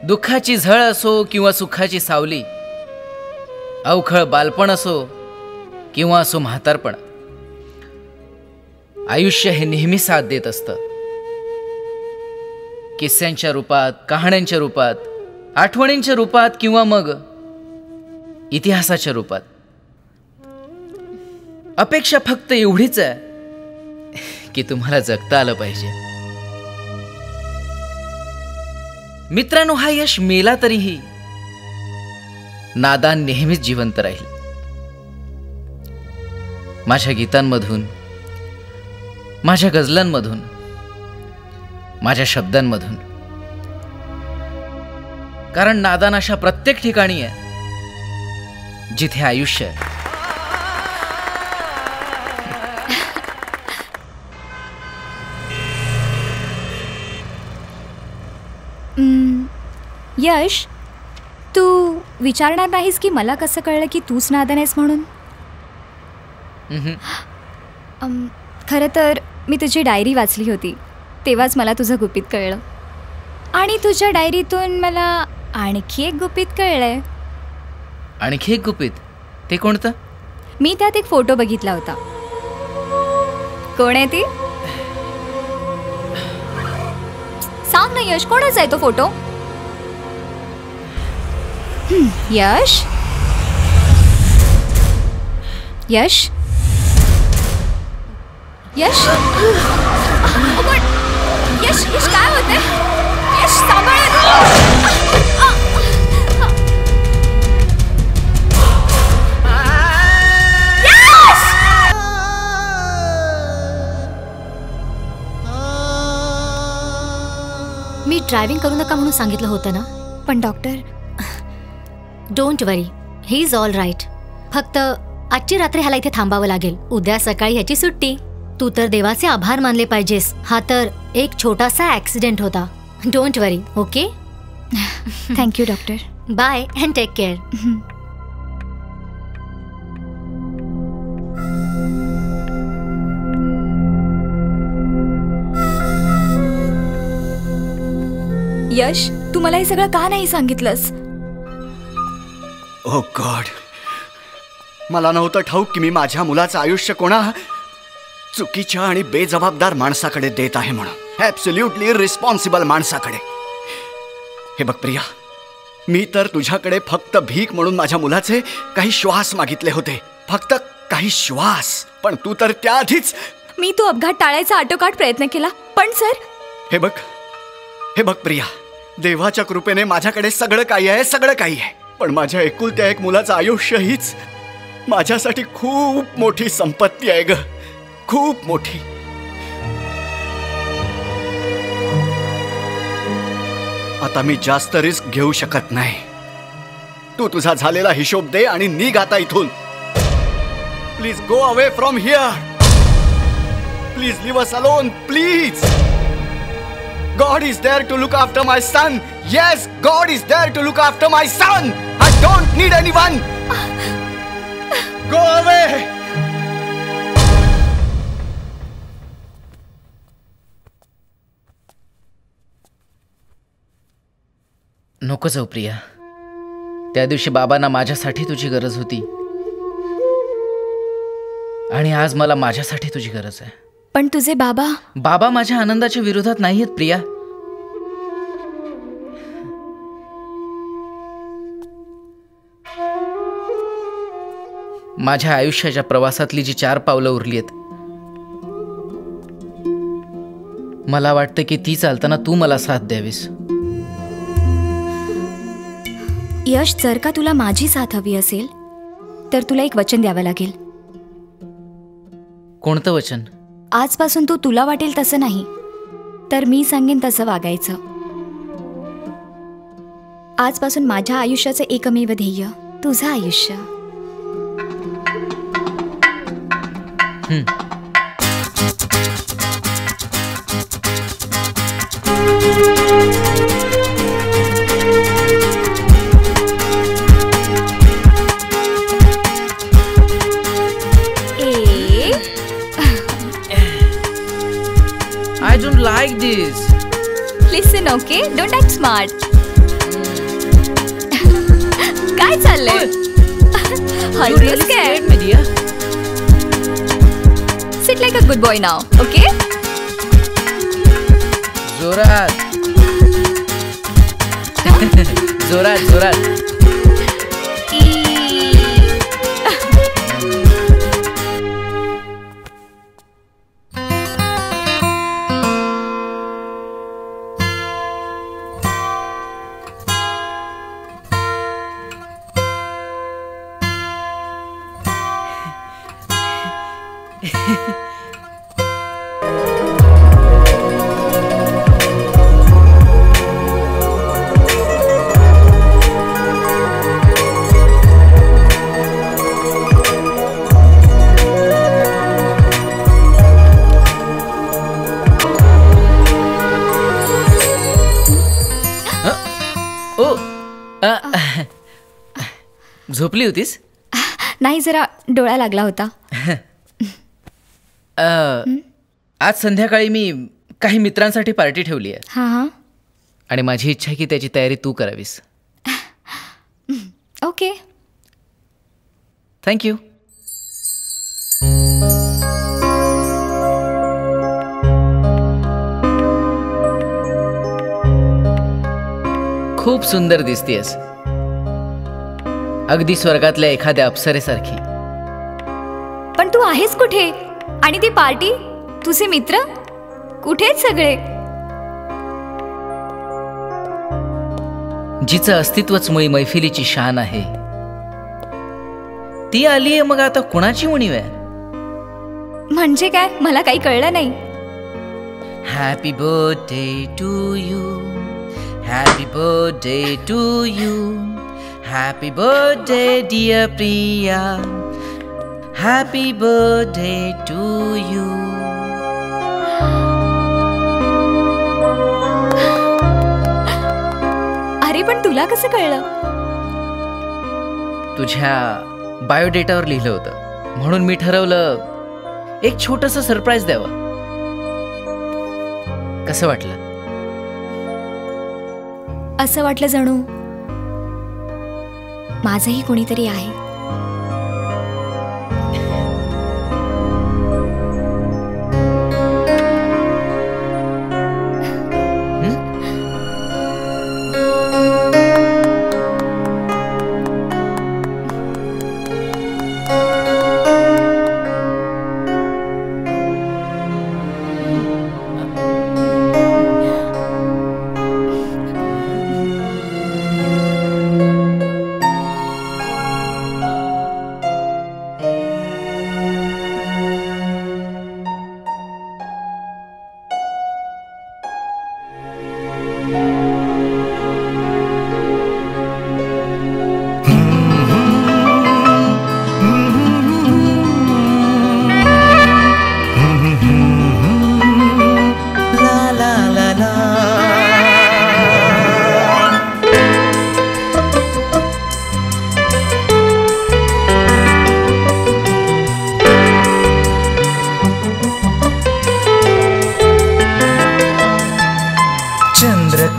दुःखाची झळ असो किंवा सुखाची सावली, अवखळ बालपण असो किंवा असो म्हातारपण, आयुष्य हे नेहमी साथ देत असतं. किस्स्यांच्या रूपात, कहाण्यांच्या रूपात, आठवणींच्या रूपात किंवा मग इतिहासाच्या रूपात. अपेक्षा फक्त एवढीच आहे की तुम्हाला जगता आलं पाहिजे. मित्रांनो, हा यश मेला तरीही नादान नेहमीच जिवंत राहील. माझ्या गीतांमधून, माझ्या गझलांमधून, माझ्या शब्दांमधून. कारण नादान अशा प्रत्येक ठिकाणी आहे जिथे आयुष्य आहे. यश, तू विचारणार नाहीस की मला कसं कळलं की तूच नादान आहेस म्हणून? खरं तर मी तुझी डायरी वाचली होती, तेव्हाच मला तुझं गुपित कळलं. आणि तुझ्या डायरीतून मला आणखी एक गुपित कळलंय. आणखी एक गुपित? ते कोणतं? मी त्यात एक फोटो बघितला होता. कोण आहे ती? सांग ना यश, कोणाचा आहे तो फोटो? यश, यश, यश, यश, यश काय होते? यश सांभाळ. मी ड्रायव्हिंग करू नका म्हणून सांगितलं होतं ना. पण doctor, don't worry, he is all right. फक्त आजची रात्री ह्याला इथे थांबावं लागेल. उद्या सकाळी ह्याची सुट्टी. तू तर देवाचे आभार मानले पाहिजेस. हा तर एक छोटासा ऍक्सिडेंट होता. Don't worry, okay? Thank you doctor. Bye and take care. Yash, तू मला हे सगळं का नाही सांगितलंस? ओ गॉड, मला नव्हतं ठाऊक की मी माझ्या मुलाचं आयुष्य कोणा चुकीच्या आणि बेजबाबदार माणसाकडे देत आहे म्हणून. ॲब्सोल्युटली रिस्पॉन्सिबल माणसाकडे. हे बघ प्रिया, मी तर तुझ्याकडे फक्त भीक म्हणून माझ्या मुलाचे काही श्वास मागितले होते. फक्त काही श्वास. पण तू तर त्याआधीच. मी तो अपघात टाळायचा आटोकाट प्रयत्न केला, पण सर. हे बघ प्रिया, देवाच्या कृपेने माझ्याकडे सगळं काही आहे, सगळं काही आहे. पण माझ्या एकुलत्या एक मुलाचं आयुष्य हीच माझ्यासाठी खूप मोठी संपत्ती आहे ग, खूप मोठी. आता मी जास्त रिस्क घेऊ शकत नाही. तू तुझा झालेला हिशोब दे आणि निघ आता इथून. Please go away from here. Please leave us alone, please. God is there to look after my son. Yes, God is there to look after my son. I don't need anyone. Go away. नको जाऊ प्रिया. त्या दिवशी बाबांना माझ्यासाठी तुझी गरज होती आणि आज मला माझ्यासाठी तुझी गरज आहे. पण तुझे बाबा माझ्या आनंदाच्या विरोधात नाहीयेत प्रिया. माझ्या आयुष्याच्या प्रवासातली जी 4 पावलं उरली आहेत, मला वाटतं की ती चालताना तू मला साथ द्यावीस. यश, जर का तुला माझी साथ हवी असेल तर तुला एक वचन द्यावं लागेल. कोणतं वचन? आजपासून तू तुला वाटेल तसं नाही, तर मी सांगेन तसं वागायचं. आजपासून माझ्या आयुष्याचं एकमेव ध्येय तुझं आयुष्य. Thank you. Smart and smart. काय चाललंय? हलतोस काय? Sit like a good boy now. Okay. जोरात जोरात जोरात. झोपली होतीस? नाही, जरा डोळा लागला होता. आज संध्याकाळी मी काही मित्रांसाठी पार्टी ठेवली आहे. हां हां. आणि माझी इच्छा आहे की त्याची तयारी तू करावीस. ओके. थँक्यू. खूप सुंदर दिसतेस, अगदी स्वर्गातल्या एखाद्या अप्सरेसारखी. पण तू आहेस कुठे? आणि ती पार्टी, तुझे मित्र कुठे आहेत सगळे? जिचं अस्तित्वच मुळी मैफिलीची शान आहे, ती आलीये. मग आता कुणाची उणीव आहे? म्हणजे काय? मला काही कळलं नाही. Happy birthday to you, happy birthday to you, happy birthday dear Priya, happy birthday to you. अरे पण तुला कसं कळलं? तुझ्या बायोडेटावर लिहिलं होतं, म्हणून मी ठरवलं एक छोटंसं सरप्राईज द्यावं. कसं वाटलं? असं वाटलं जणू माझंही कोणीतरी आहे.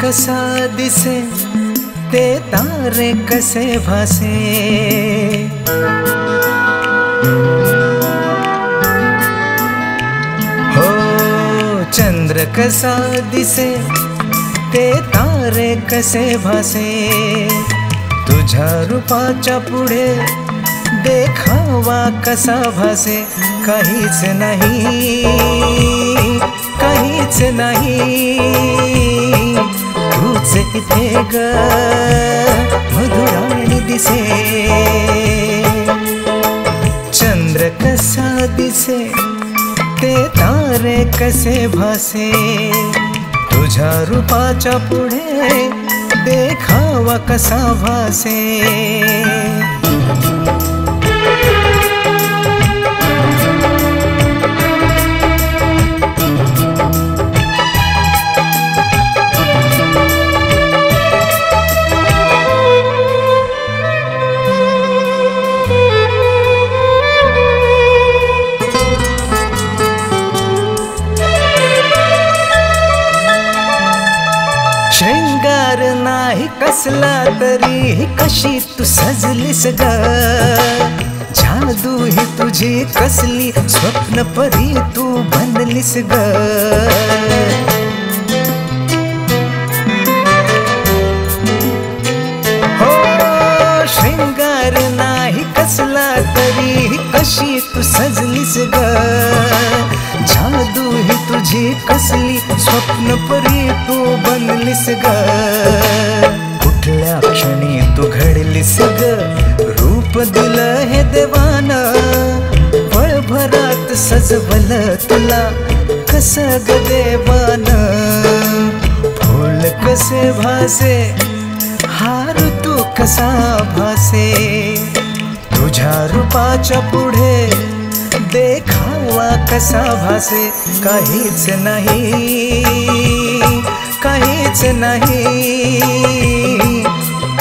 कसा दिसे ते तारे कसे भासे, हो चंद्र कसा दिसे ते तारे कसे भासे, तुझ्या रूपाच्या पुढे देखावा कसा भासे. काहीच नाही, काहीच नाही, तूच इथे ग मधुराणी दिसे. चंद्र कसा दिसे ते तारे कसे भासे, तुझ्या रूपाच्या पुढे देखावा कसा भासे. श्रृंगार नाही कसला तरी कशी तू सजलीस ग जादू ही तुझी कसली स्वप्न परी तू बनलीस ग हो श्रृंगार नाही कसला तरी कशी तू सजलीस ग जादू ही तुझी कसली स्वप्न परी तू बनलीस ग कुठल्या क्षणी तू घडलीस ग रूप दिलं हे देवानं पळभरात सजवलं तुला कस ग देवानं फूल कसे भासे हार तू कसा भासे तुझ्या रूपाच्या पुढे देखावा कसा भासे काहीच नाही काहीच नाही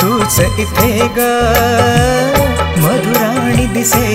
तूच इथे ग मधुराणी दिसे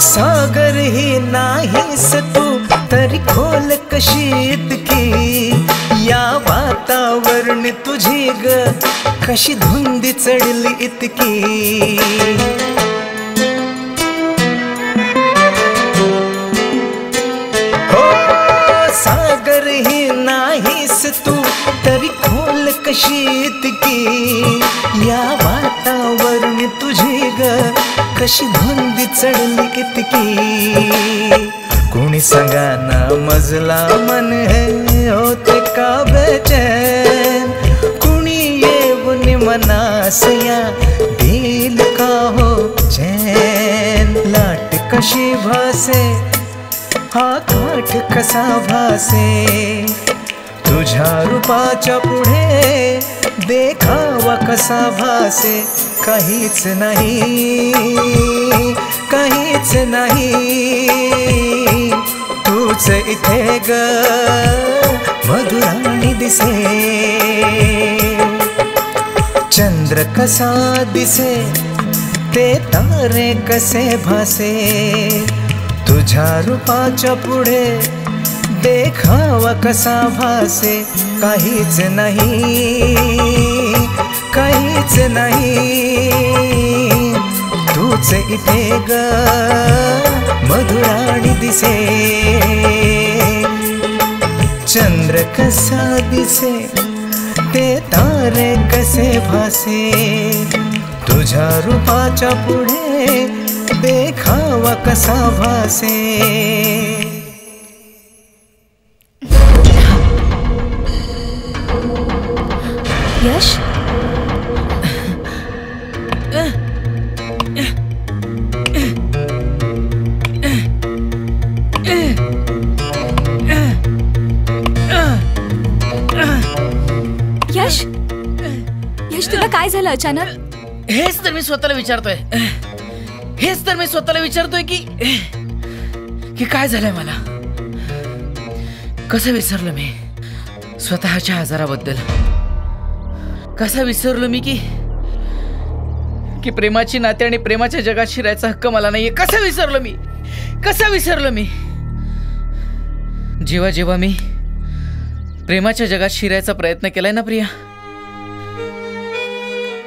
सागर ही नाहीस तू तरी खोल कशी इतकी या वातावरण तुझी ग कशी धुंदी चढली इतकी हो सागर ही नाहीस तू तरी खोल कशी इतकी या वातावरण तुझी ग कशी धुंदी चढली इतकी कोणी सांगाना मजला मन है होते का बेचैन कुणी येऊन मनासया दिल का हो चैन लाट कशी भासे हा काठ कसा भासे तुझ्या रूपाच्या पुढे देखावा कसा भासे काहीच नाही काहीच नाही तूच इथे ग मधुराणी दिसे चंद्र कसा दिसे ते तारे कसे भासे तुझ्या रूपाच्या पुढे देखावा कसा भासे काहीच नाही काहीच नाही तूच इथे ग मधुराणी दिसे चंद्र कसा दिसे ते तारे कसे भासे तुझ्या रूपाच्या पुढे देखावा कसा भासे यश यश यश तुला काय झालं अचानक हेच तर मी स्वतःला विचारतोय की काय झालंय मला कसं विसरलो मी स्वतःच्या आजाराबद्दल कसा विसरलो मी की प्रेमाची नाते आणि प्रेमाच्या जगात शिरायचा हक्क मला नाहीये कसा विसरलो मी जेव्हा जेव्हा मी प्रेमाच्या जगात शिरायचा प्रयत्न केलाय ना प्रिया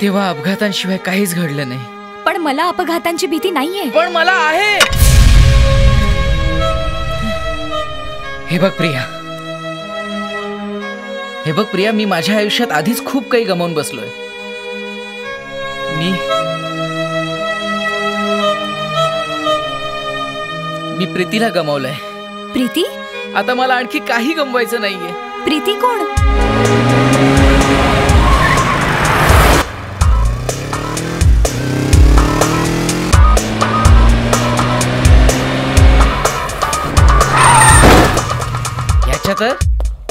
तेव्हा अपघातांशिवाय काहीच घडलं नाही पण मला अपघातांची भीती नाहीये पण मला आहे हे बघ प्रिया मी माझ्या आयुष्यात आधीच खूप काही गमावून बसलोय मी प्रीतीला गमावलंय प्रीती आता मला आणखी काही गमवायचं नाहीये प्रीती कोण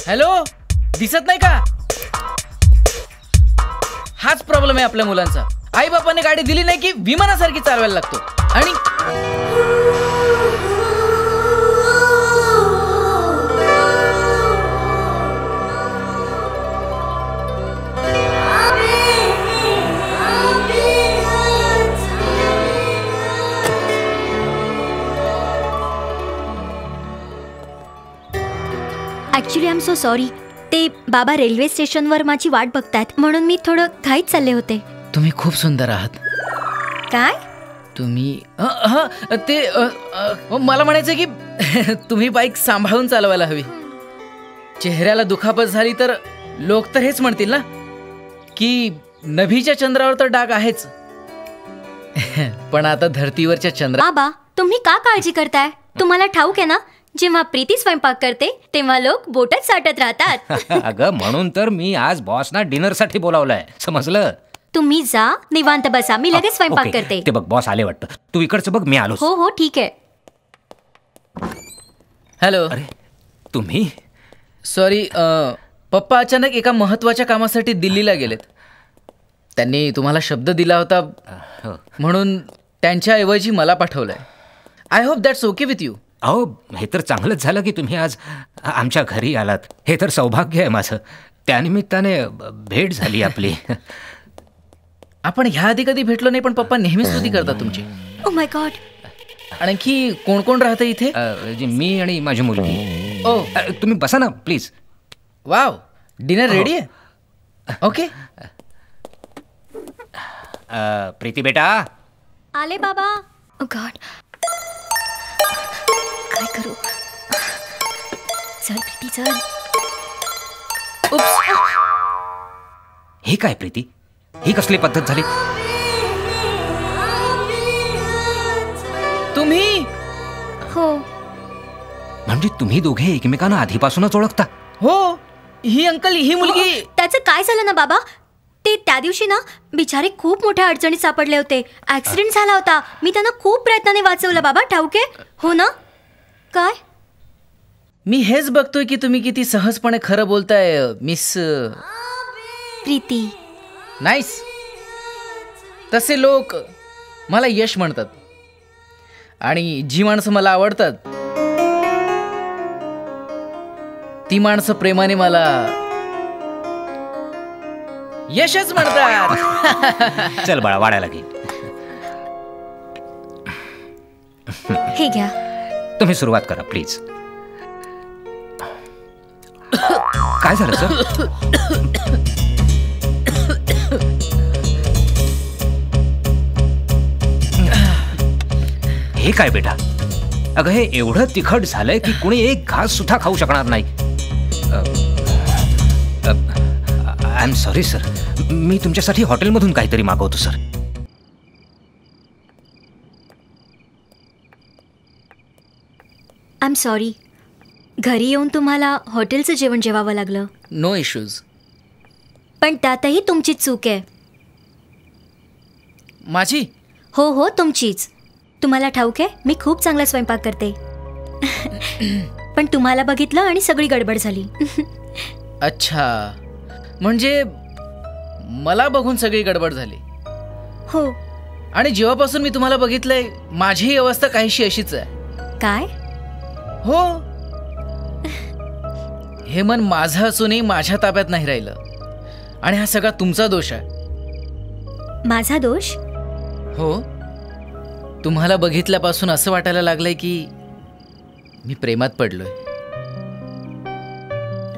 हॅलो, दिसत नाही का? हाच प्रॉब्लेम आहे आपल्या मुलांचा. आई बापाने गाडी दिली नाही की विमानासारखी चालवायला लागतो. आणि actually I am so sorry. ते बाबा रेल्वे स्टेशनवर माझी वाट बघतायत म्हणून मी थोडं घाईत चालले होते. तुम्ही खूप सुंदर आहात. काय? तुम्ही ते मला म्हणायचं की तुम्ही बाईक सांभाळून चालवायला हवी. चेहऱ्याला दुखापत झाली तर लोक तर हेच म्हणतील ना की नभीच्या चंद्रावर तर डाग आहेच, पण आता धरतीवरच्या चंद्रा. बाबा तुम्ही का काळजी करताय? तुम्हाला ठाऊक आहे ना, जेव्हा प्रीती स्वयंपाक करते तेव्हा लोक बोटच साठत राहतात. अगं म्हणून तर मी आज बॉसना डिनरसाठी बोलावलंय, समजलं? तुम्ही जा, निवांत बसा, मी लगेच स्वयंपाक ओके. करते. ते बघ बॉस आले वाटतं. तू इकडचं बघ, मी आलो. हो हो ठीक आहे. हॅलो. अरे तुम्ही? सॉरी, पप्पा अचानक एका महत्वाच्या कामासाठी दिल्लीला गेलेत. त्यांनी तुम्हाला शब्द दिला होता म्हणून त्यांच्याऐवजी मला पाठवलंय. I hope that's okay with you. अहो हे तर चांगलंच झालं की तुम्ही आज आमच्या घरी आलात. हे तर सौभाग्य आहे माझं. त्यानिमित्ताने भेट झाली आपली. आपण ह्या आधी कधी भेटलो नाही, पण पप्पा नेहमी स्तुती करतात तुमची. Oh my God. आणखी कोण कोण राहतं इथे? मी आणि माझी मुलगी. ओ तुम्ही बसा ना प्लीज. वाव, डिनर रेडी आहे? ओके. प्रीती बेटा. आले बाबा. ओ गॉड, काय करू? चल प्रीती चल. हे काय प्रीती, ही कसली पद्धत झाली? तुम्ही? हो. म्हणजे तुम्ही दोघे एकमेकांना आधीपासूनच ओळखता? हो. ही अंकल, ही मुलगी. त्याचं काय झालं ना बाबा, ते त्या दिवशी ना बिचारे खूप मोठ्या अडचणीत सापडले होते. ऍक्सिडेंट झाला होता. मी त्यांना खूप प्रयत्नाने वाचवलं बाबा, ठाऊके? हो ना? काय? मी हेच बघतोय की तुम्ही किती सहजपणे खरं बोलताय मिस प्रीती. नाईस. तसे लोक मला यश म्हणतात आणि जी माणसं मला आवडतात ती माणसं प्रेमाने मला यशच म्हणतात. चल बाळा, वाढायला घे. हे घ्या. तुम्ही सुरुवात करा प्लीज. काय झालं सर? हे काय बेटा? अगं हे एवढं तिखट झालंय की कुणी एक घास सुद्धा खाऊ शकणार नाही. I am sorry sir. मी तुमच्यासाठी हॉटेलमधून काहीतरी मागवतो सर. I am sorry. घरी येऊन तुम्हाला हॉटेलचं जेवण जेवावं लागलं. No issues. पण त्यातही तुमची चूक आहे. माझी? हो हो तुमचीच. तुम्हाला ठाऊक आहे मी खूप चांगला स्वयंपाक करते. पण तुम्हाला बघितलं आणि सगळी गडबड झाली. अच्छा, म्हणजे मला बघून सगळी गडबड झाली. हो. आणि जेव्हापासून मी तुम्हाला बघितलंय माझी अवस्था काहीशी अशीच आहे. काय? हो. हे मन माझं असूनही माझ्या ताब्यात नाही राहिलं आणि हा सगळा तुमचा दोष आहे. माझा दोष? हो. तुम्हाला बघितल्यापासून असं वाटायला लागलंय की मी प्रेमात पडलोय.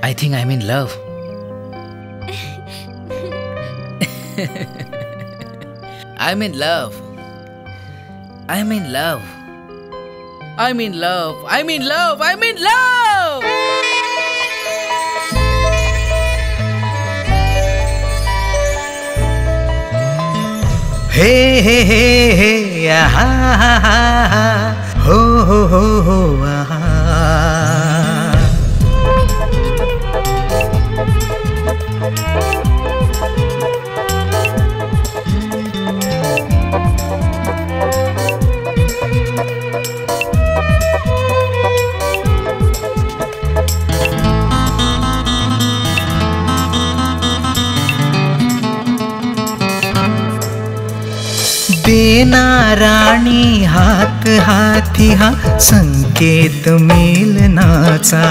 I think I am in love. I am in love. I am in love. I am in love. I am in love. I am in love. हे हे हे हे आहा हा हा हो हो हो हो आहा. देना राणी हात हाती हा संकेत मिलनाचा.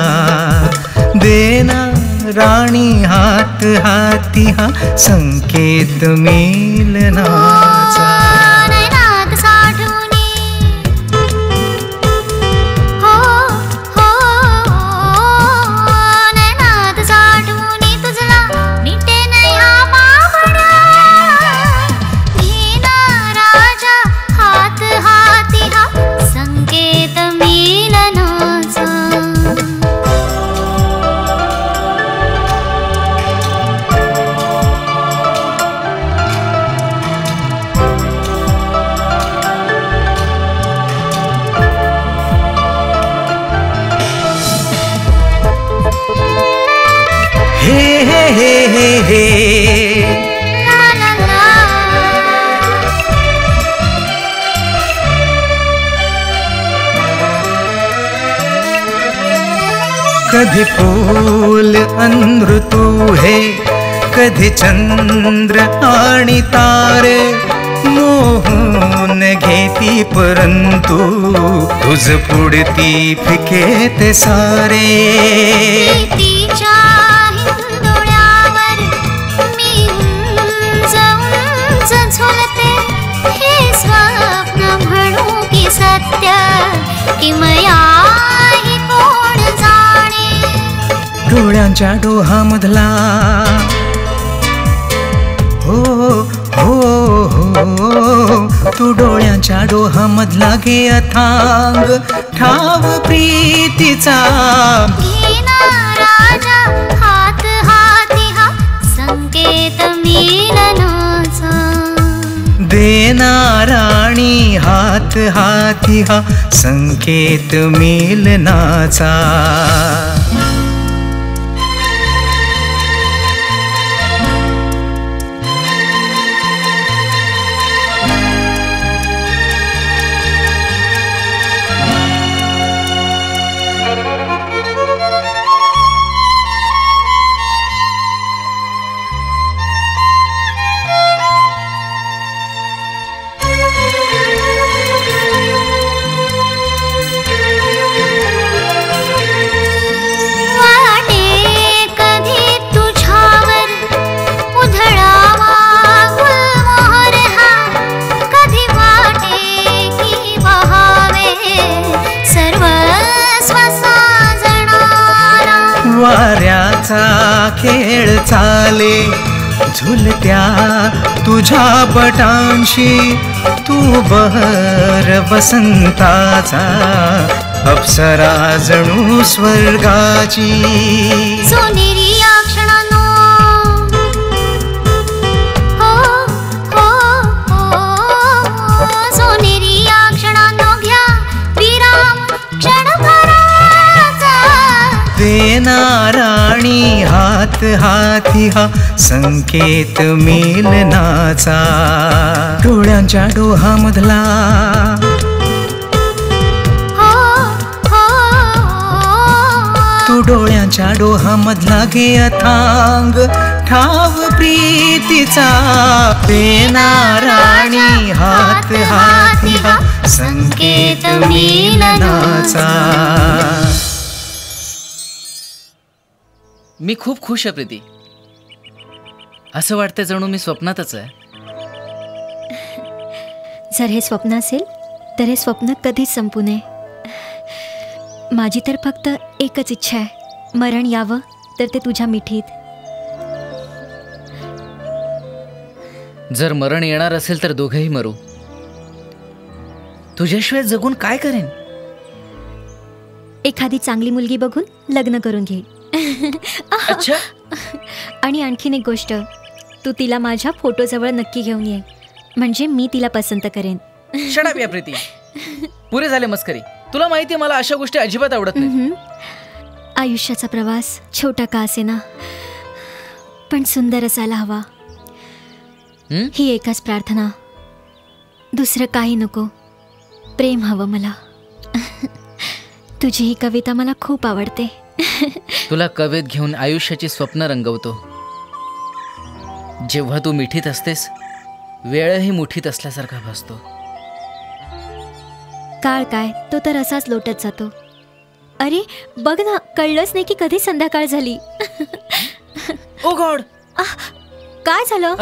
देना राणी हात हाती हा संकेत मिलनाचा. नयनात साठवणी हो हो नयनात साठवणी तुझला मिटे नया मावळा. घेना राजा हात हाती हा संकेत मिलनाचा. हे हे हे हे हे ला ला ला. कधी फूल अनृतू हे कधी चंद्र आणि तारे मोहून घेती परंतु तुझ पुढती फिके ते सारे. प्रीतीच्या हिंदोळ्यावर मी उंच उंच झुलते. हे स्वप्न म्हणू की सत्य किमयाही कोण जाणे. डोळ्यांच्या डोहामधला हो हो हो तू डोळ्यांच्या डोहामधला घे अथांग ठाव प्रीतीचा. घेना राजा हात हाती हा संकेत मिलनाचा. देना राणी हात हाती हा संकेत मिलनाचा. वाऱ्याचा खेळ चाले झुलत्या तुझ्या बटांशी. तू बहर वसंताचा अप्सरा जणू स्वर्गाची. सोनेरी या क्षणानो हो हो हो सोनेरी या क्षणानो घ्या विराम क्षणभराचा. देना राणी हात हाती हा संकेत मिलनाचा. डोळ्यांच्या डोहामधला हो हो तू डोळ्यांच्या डोहामधला घे अथांग ठाव प्रीतीचा. देना राणी हात हाती हा संकेत मिलनाचा. मी खूप खुश आहे प्रीती. असं वाटतं जणू मी स्वप्नातच आहे. जर हे स्वप्न असेल तर हे स्वप्न कधीच संपू नये. माझी तर फक्त एकच इच्छा आहे, मरण यावं तर ते तुझ्या मिठीत. जर मरण येणार असेल तर दोघेही मरू. तुझ्याशिवाय जगून काय करेन. एखादी चांगली मुलगी बघून लग्न करून घे. अच्छा. आणि आणखीन एक गोष्ट, तू तिला माझ्या फोटोजवळ नक्की घेऊन ये, म्हणजे मी तिला पसंत करेन. शट अप या प्रीती, पुरे झाले मस्करी. तुला माहिती आहे मला अशा गोष्टी अजिबात आवडत नाही. आयुष्याचा प्रवास छोटा का असेना पण सुंदर असायला हवा. ही एकच प्रार्थना, दुसरं काही नको. प्रेम हवं मला. तुझी ही कविता मला खूप आवडते. तुला कवेत घेऊन आयुष्याची स्वप्न रंगवतो. जेव्हा तू मिठीत असतेस वेळही मुठीत असल्यासारखा भासतो. काळ काय, तो तर असाच लोटत जातो. अरे बघ ना, कळलंच नाही की कधी संध्याकाळ झाली. ओ गॉड, काय झालं?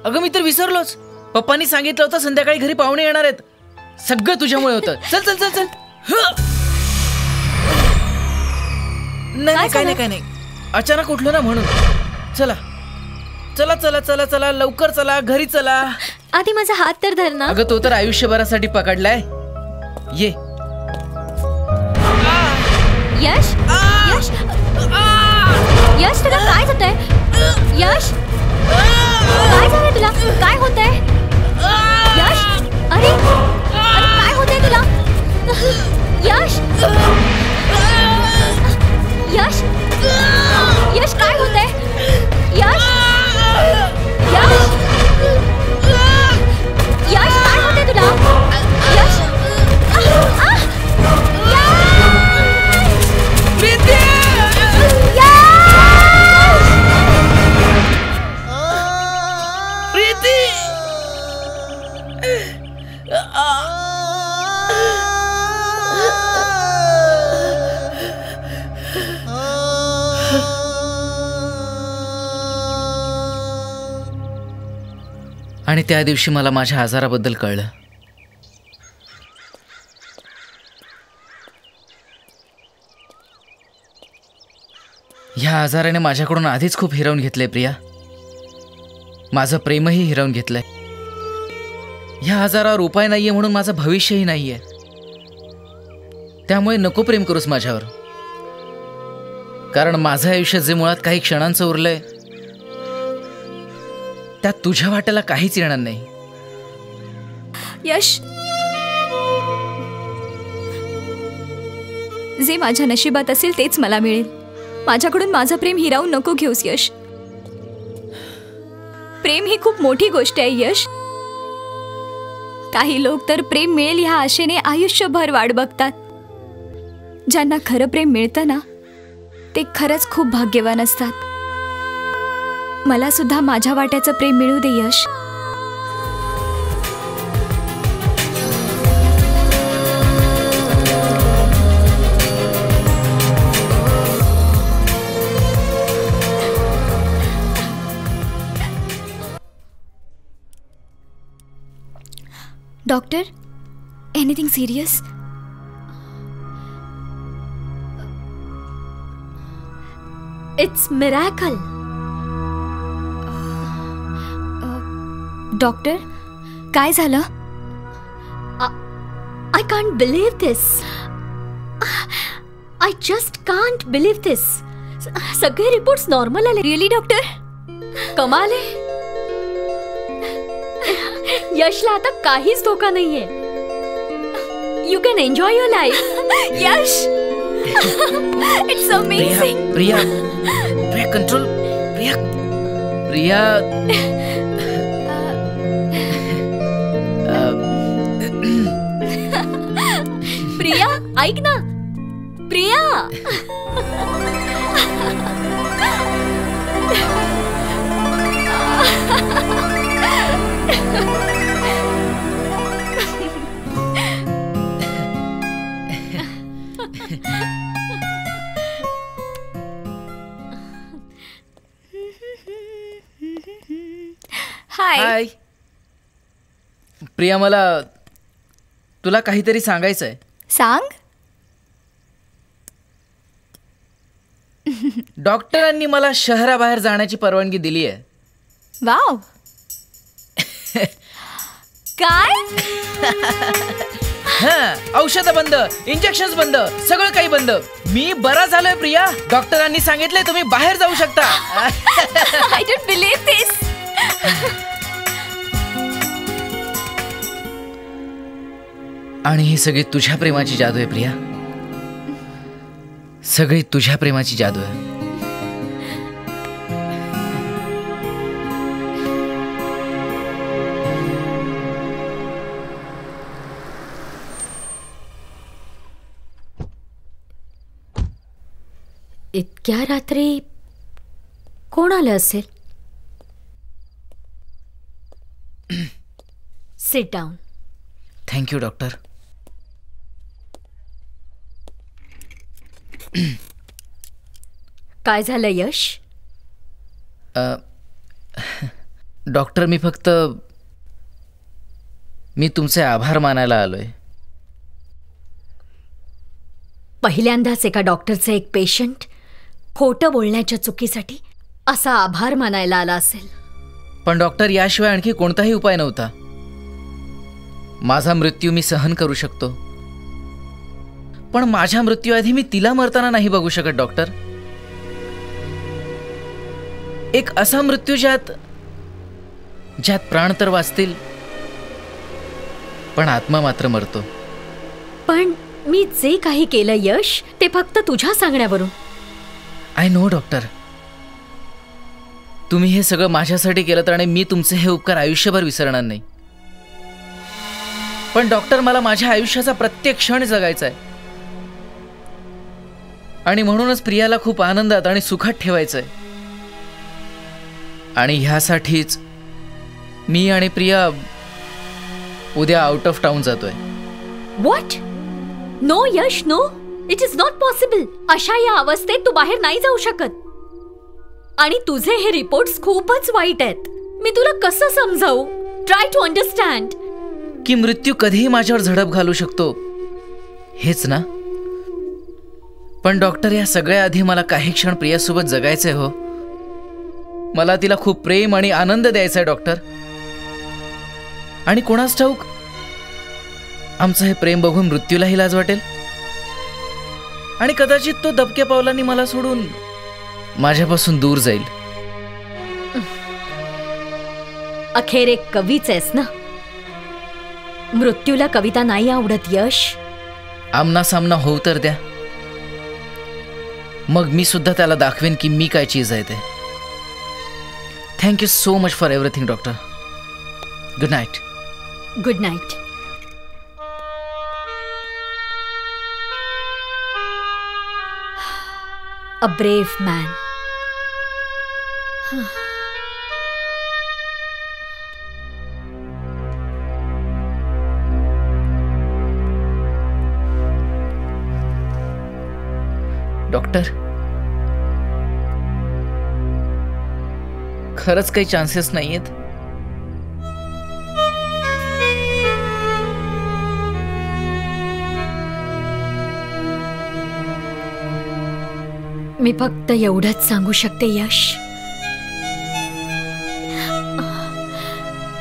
अगं मी तर विसरलोच. पप्पांनी सांगितलं होतं संध्याकाळी घरी पाहुणे येणार आहेत. सगळं तुझ्यामुळे होतं. चल चल चल चल. नाही काय नाही, अचानक उठलो ना म्हणून. चला चला चला चला चला, लवकर चला, घरी चला. आधी माझा हात तर धर ना. अगं तो तर आयुष्यभरासाठी पकडलाय. ये. यश यश यश, तुला काय होतंय? यश, काय झालंय तुला? काय होतंय? यश, अरे अरे काय होतंय तुला? यश यश यश, काय होतंय? यश यश यश, काय होतंय तुला? यश आणि त्या दिवशी मला माझ्या आजाराबद्दल कळलं. ह्या आजाराने माझ्याकडून आधीच खूप हिरावून घेतलंय प्रिया. माझं प्रेमही हिरावून घेतलंय. ह्या आजारावर उपाय नाहीये म्हणून माझं भविष्यही नाहीये. त्यामुळे नको प्रेम करूस माझ्यावर, कारण माझं आयुष्य जे मुळात काही क्षणांचं उरलंय त्यात तुझ्या वाट्याला काहीच येणार नाही. यश, जे माझ्या नशिबात असेल तेच मला मिळेल. माझ्याकडून माझं प्रेम हिरावून नको घेऊस यश. प्रेम ही खूप मोठी गोष्ट आहे यश. काही लोक तर प्रेम मिळेल ह्या आशेने आयुष्यभर वाट बघतात. ज्यांना खरं प्रेम मिळतं ना, ते खरंच खूप भाग्यवान असतात. मला सुद्धा माझ्या वाट्याचं प्रेम मिळू दे Yash. Doctor, anything serious? It's miracle. Doctor, काय झालं? I can't believe this. I just can't believe this. सगळे रिपोर्ट्स नॉर्मल आले. Really doctor? कमाल आहे. यशला आता काहीच धोका नाहीये. You can enjoy your life. Yash, it's amazing. Priya, Priya control. Priya, Priya. Priya, ऐक ना. प्रिया. हाय. प्रिया, मला तुला काहीतरी सांगायचंय. सांग. डॉक्टरांनी मला शहराबाहेर जाण्याची परवानगी दिली आहे. वाव. काय? औषधं बंद, इंजेक्शन्स बंद, सगळं काही बंद. मी बरा झालोय प्रिया. डॉक्टरांनी सांगितलंय तुम्ही बाहेर जाऊ शकता. आय डोंट बिलीव्ह दिस. आणि ही सगळी तुझ्या प्रेमाची जादू आहे प्रिया. सगळी तुझ्या प्रेमाची जादू आहे. इतक्या रात्री कोण आलं असेल? Sit down. Thank you doctor. काय झालं यश? डॉक्टर मी तुमचे आभार मानायला आलोय. पहिल्यांदाच एका डॉक्टरचे एक पेशंट खोटं बोलण्याच्या चुकीसाठी असा आभार मानायला आला असेल. पण डॉक्टर, याशिवाय आणखी कोणताही उपाय नव्हता. माझा मृत्यू मी सहन करू शकतो, पण माझ्या मृत्यूआधी मी तिला मरताना नाही बघू शकत डॉक्टर. एक असा मृत्यू ज्यात प्राण तर वाचतील, पण आत्मा मात्र मरतो. पण मी जे काही केलं यश, ते फक्त तुझ्या सांगण्यावरून. आय नो डॉक्टर, तुम्ही हे सगळं माझ्यासाठी केलं तर, आणि मी तुमचे हे उपकार आयुष्यभर विसरणार नाही. पण डॉक्टर, मला माझ्या आयुष्याचा प्रत्येक क्षण जगायचा आहे, आणि म्हणूनच प्रियाला खूप आनंदात आणि सुखात ठेवायचं आहे. आणि ह्यासाठीच मी आणि प्रिया उद्या आउट ऑफ टाउन जातोय. What? No Yash, no, it is not possible. अशा या अवस्थेत तू बाहेर नाही जाऊ शकत. आणि तुझे हे रिपोर्ट्स खूपच वाईट आहेत. मी तुला कसं समजावू? Try to understand. की मृत्यू कधीही माझ्यावर झडप घालू शकतो, हेच ना? पण डॉक्टर, या सगळ्या आधी मला काही क्षण प्रियासोबत जगायचंय हो. मला तिला खूप प्रेम आणि आनंद द्यायचा आहे डॉक्टर. आणि कोणास ठाऊक, आमचं हे प्रेम बघून मृत्यूलाही लाज वाटेल, आणि कदाचित तो दबक्या पावलांनी मला सोडून माझ्यापासून दूर जाईल. अखेर एक कवीच आहेस ना. मृत्यूला कविता नाही आवडत यश. आमना सामना होऊ तर द्या, मग मी सुद्धा त्याला दाखवेन की मी काय चीज आहे ते. Thank you so much for everything doctor. Good night. Good night. A brave man. Doctor, खरंच काही चान्सेस नाहीयेत? मी फक्त एवढंच सांगू शकते यश,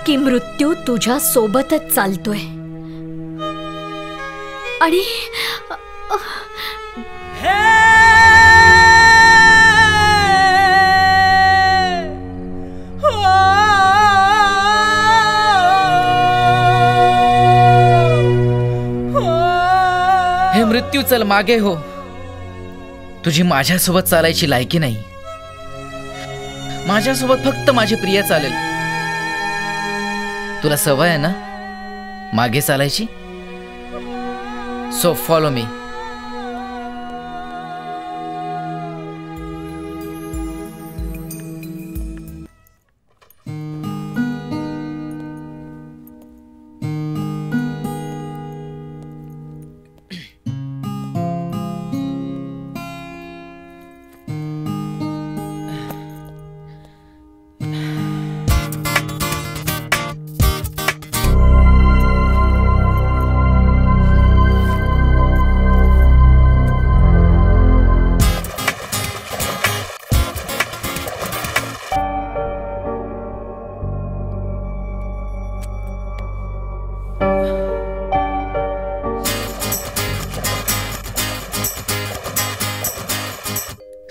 की मृत्यू तुझ्या सोबतच चालतोय. आणि हे मृत्यू, चल मागे हो. तुझी माझ्यासोबत चालायची लायकी नाही. माझ्यासोबत फक्त माझी प्रिया चालेल. तुला सवय आहे ना मागे चालायची? So follow me.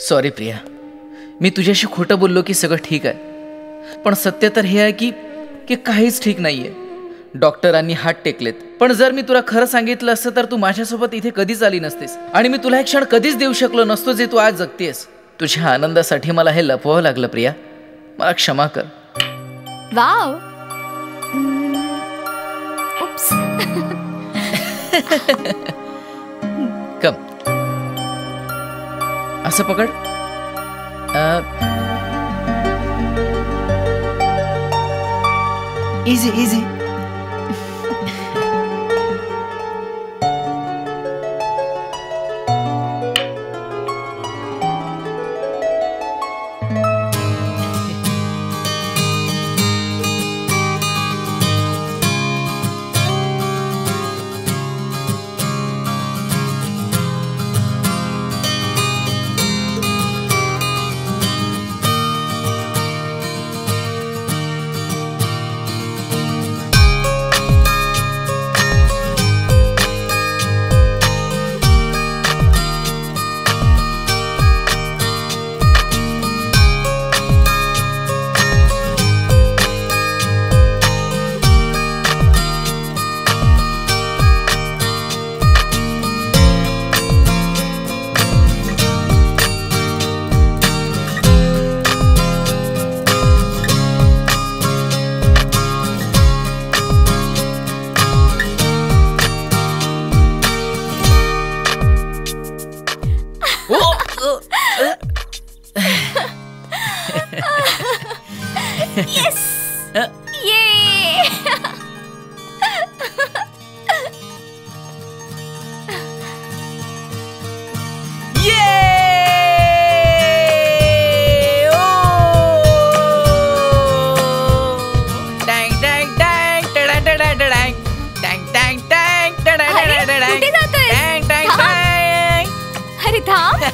Sorry Priya, मी तुझ्याशी खोटं बोललो की सगळं ठीक आहे, पण सत्य तर हे आहे की काहीच ठीक नाहीये. डॉक्टरांनी हात टेकलेत, पण जर मी तुला खरं सांगितलं असतं तर तू माझ्यासोबत इथे कधीच आली नसतीस, आणि मी तुला एक क्षण कधीच देऊ शकलो नसतो जे तू आज जगतेस. तुझ्या आनंदासाठी मला हे लपवावं लागलं प्रिया, मला क्षमा कर. वाव. कम, असं पकड. Easy easy. कुठे जातोय? अरे थांब.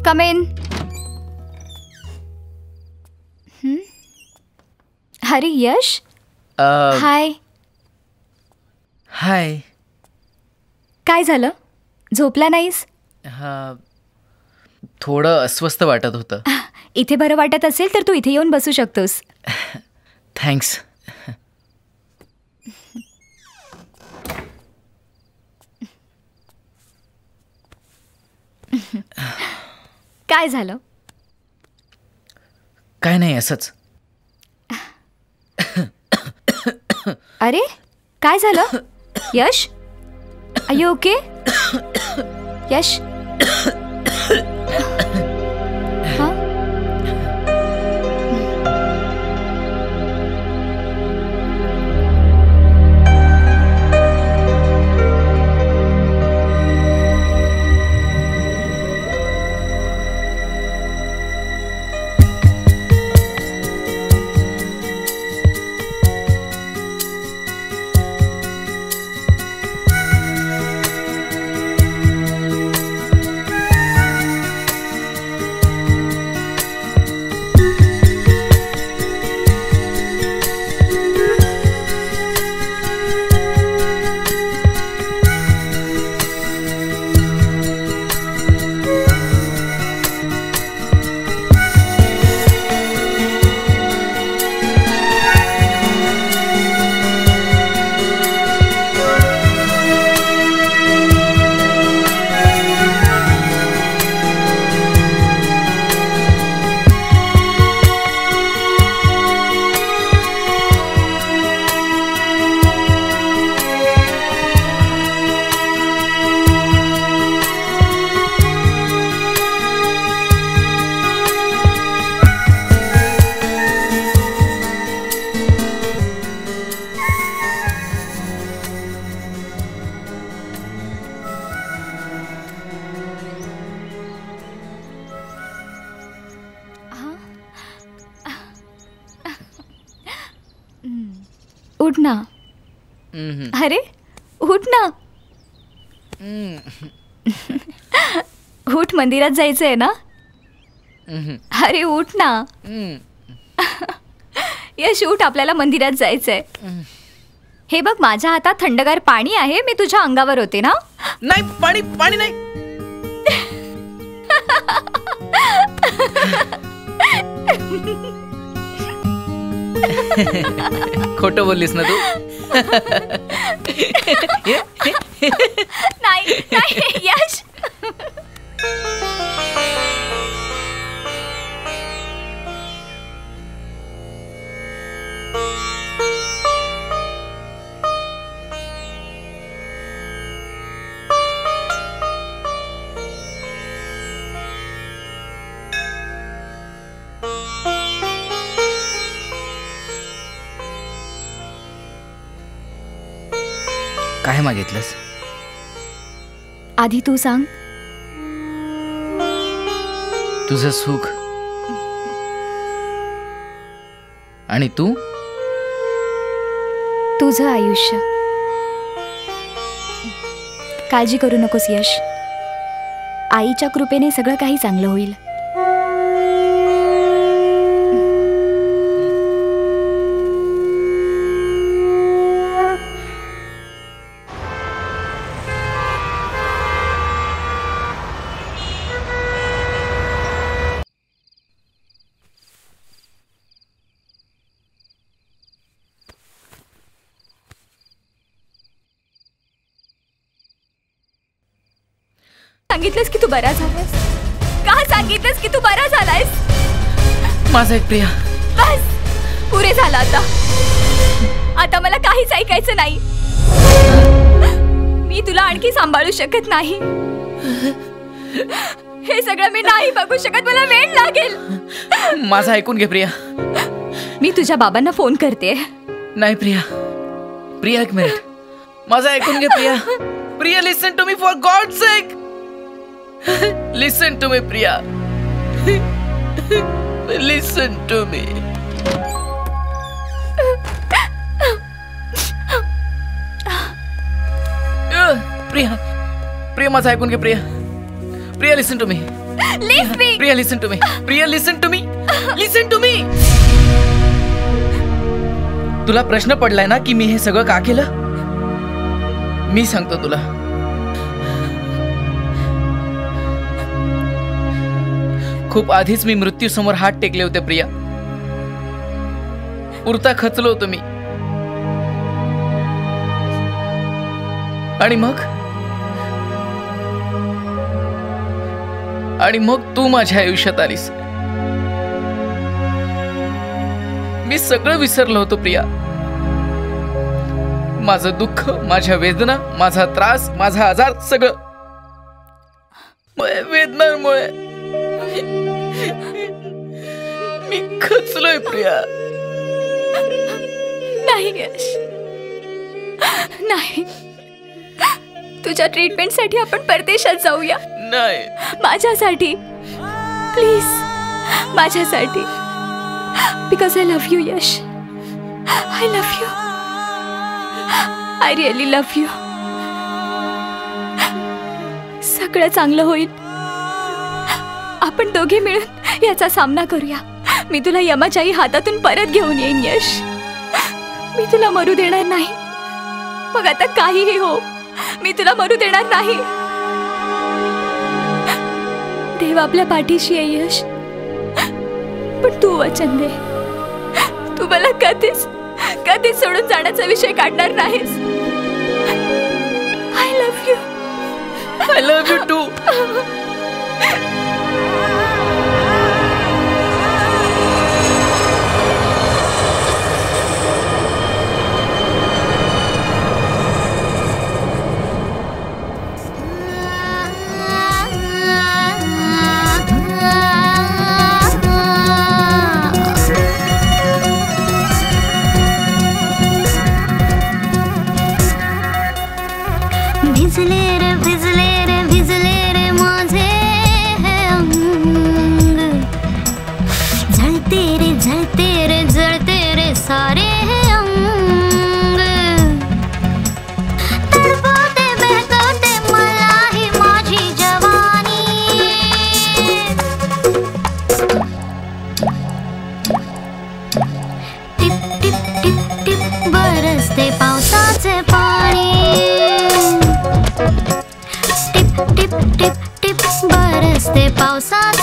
Come in. अरे यश, हाय. हाय. काय झालं? झोपला नाहीस? थोडं अस्वस्थ वाटत होतं. इथे बरं वाटत असेल तर तू इथे येऊन बसू शकतोस. थँक्स. काय झालं? काय नाही, असंच. अरे काय झालं? यश, आर यू ओके? यश, उठ ना. अरे उठ ना. उठ, मंदिरात जायचंय ना. अरे उठ ना. यश उठ, आपल्याला मंदिरात जायचंय. हे बघ, माझ्या हातात थंडगार पाणी आहे. मी तुझ्या अंगावर होते ना. नाही, पाणी पाणी नाही. खोटं बोललीस ना तू. नाही नाही यश. काय मागितलंस? आधी तू सांग. तुझं सुख. आणि तू? तुझं आयुष्य. काळजी करू नकोस यश. आईच्या कृपेने सगळं काही चांगलं होईल. सांगितलंस की तू बरा झालास? का सांगितलंस की तू बरा झालायस? माझा एक प्रिया. बस पुरे झालं आता. आता मला काहीच ऐकायचं नाही. मी तुला आणखी सांभाळू शकत नाही. हे सगळं मी नाही बघू शकत. मला वेळ लागेल. माझा ऐकून घे प्रिया. मी तुझ्या बाबांना फोन करते. नाही प्रिया. प्रिया एक मिनिट. माझा ऐकून घे Priya. Priya listen to me for god sake. Listen to me Priya. Listen to me. Priya. Priya माझा ऐकून घे Priya. Priya listen to me. Priya listen to me. Priya listen to me. Listen to me. तुला प्रश्न पडलाय ना की मी हे सगळं का केलं? मी सांगतो तुला. खूप आधीच मी मृत्यू समोर हात टेकले होते प्रिया. पुरता खचलो होतो मी. आणि मग तू माझ्या आयुष्यात आलीस. मी सगळं विसरलो होतो प्रिया. माझं दुःख, माझ्या वेदना, माझा त्रास, माझा आजार, सगळं वेदनांमुळे मी खचलोय प्रिया. नाही यश, नाही. तुझ्या ट्रीटमेंट साठी आपण परदेशात जाऊया. नाही. माझ्यासाठी प्लीज. माझ्यासाठी. Because I love you Yash. I love you. I really love you. सगळं चांगलं होईल. आपण दोघे मिळून याचा सामना करूया. मी तुला यमाच्याही हातातून परत घेऊन येईन यश. मी तुला मरू देणार नाही. मग आता काहीही हो, मी तुला मरू देणार नाही. देव आपल्या पाठीशी आहे यश. पण तू वचन दे, तू मला कधीच कधीच सोडून जाण्याचा विषय काढणार नाहीस. I love you. I love you too. भिजले रे माझे हे अंग. जळते रे सारे हे अंग. तडपते बहकते मलाही माझी जवानी. टिप टिप टिप टिप बरसते पावसाचे पाणी. टिप टिप टिप टिप बरसते पावसाचे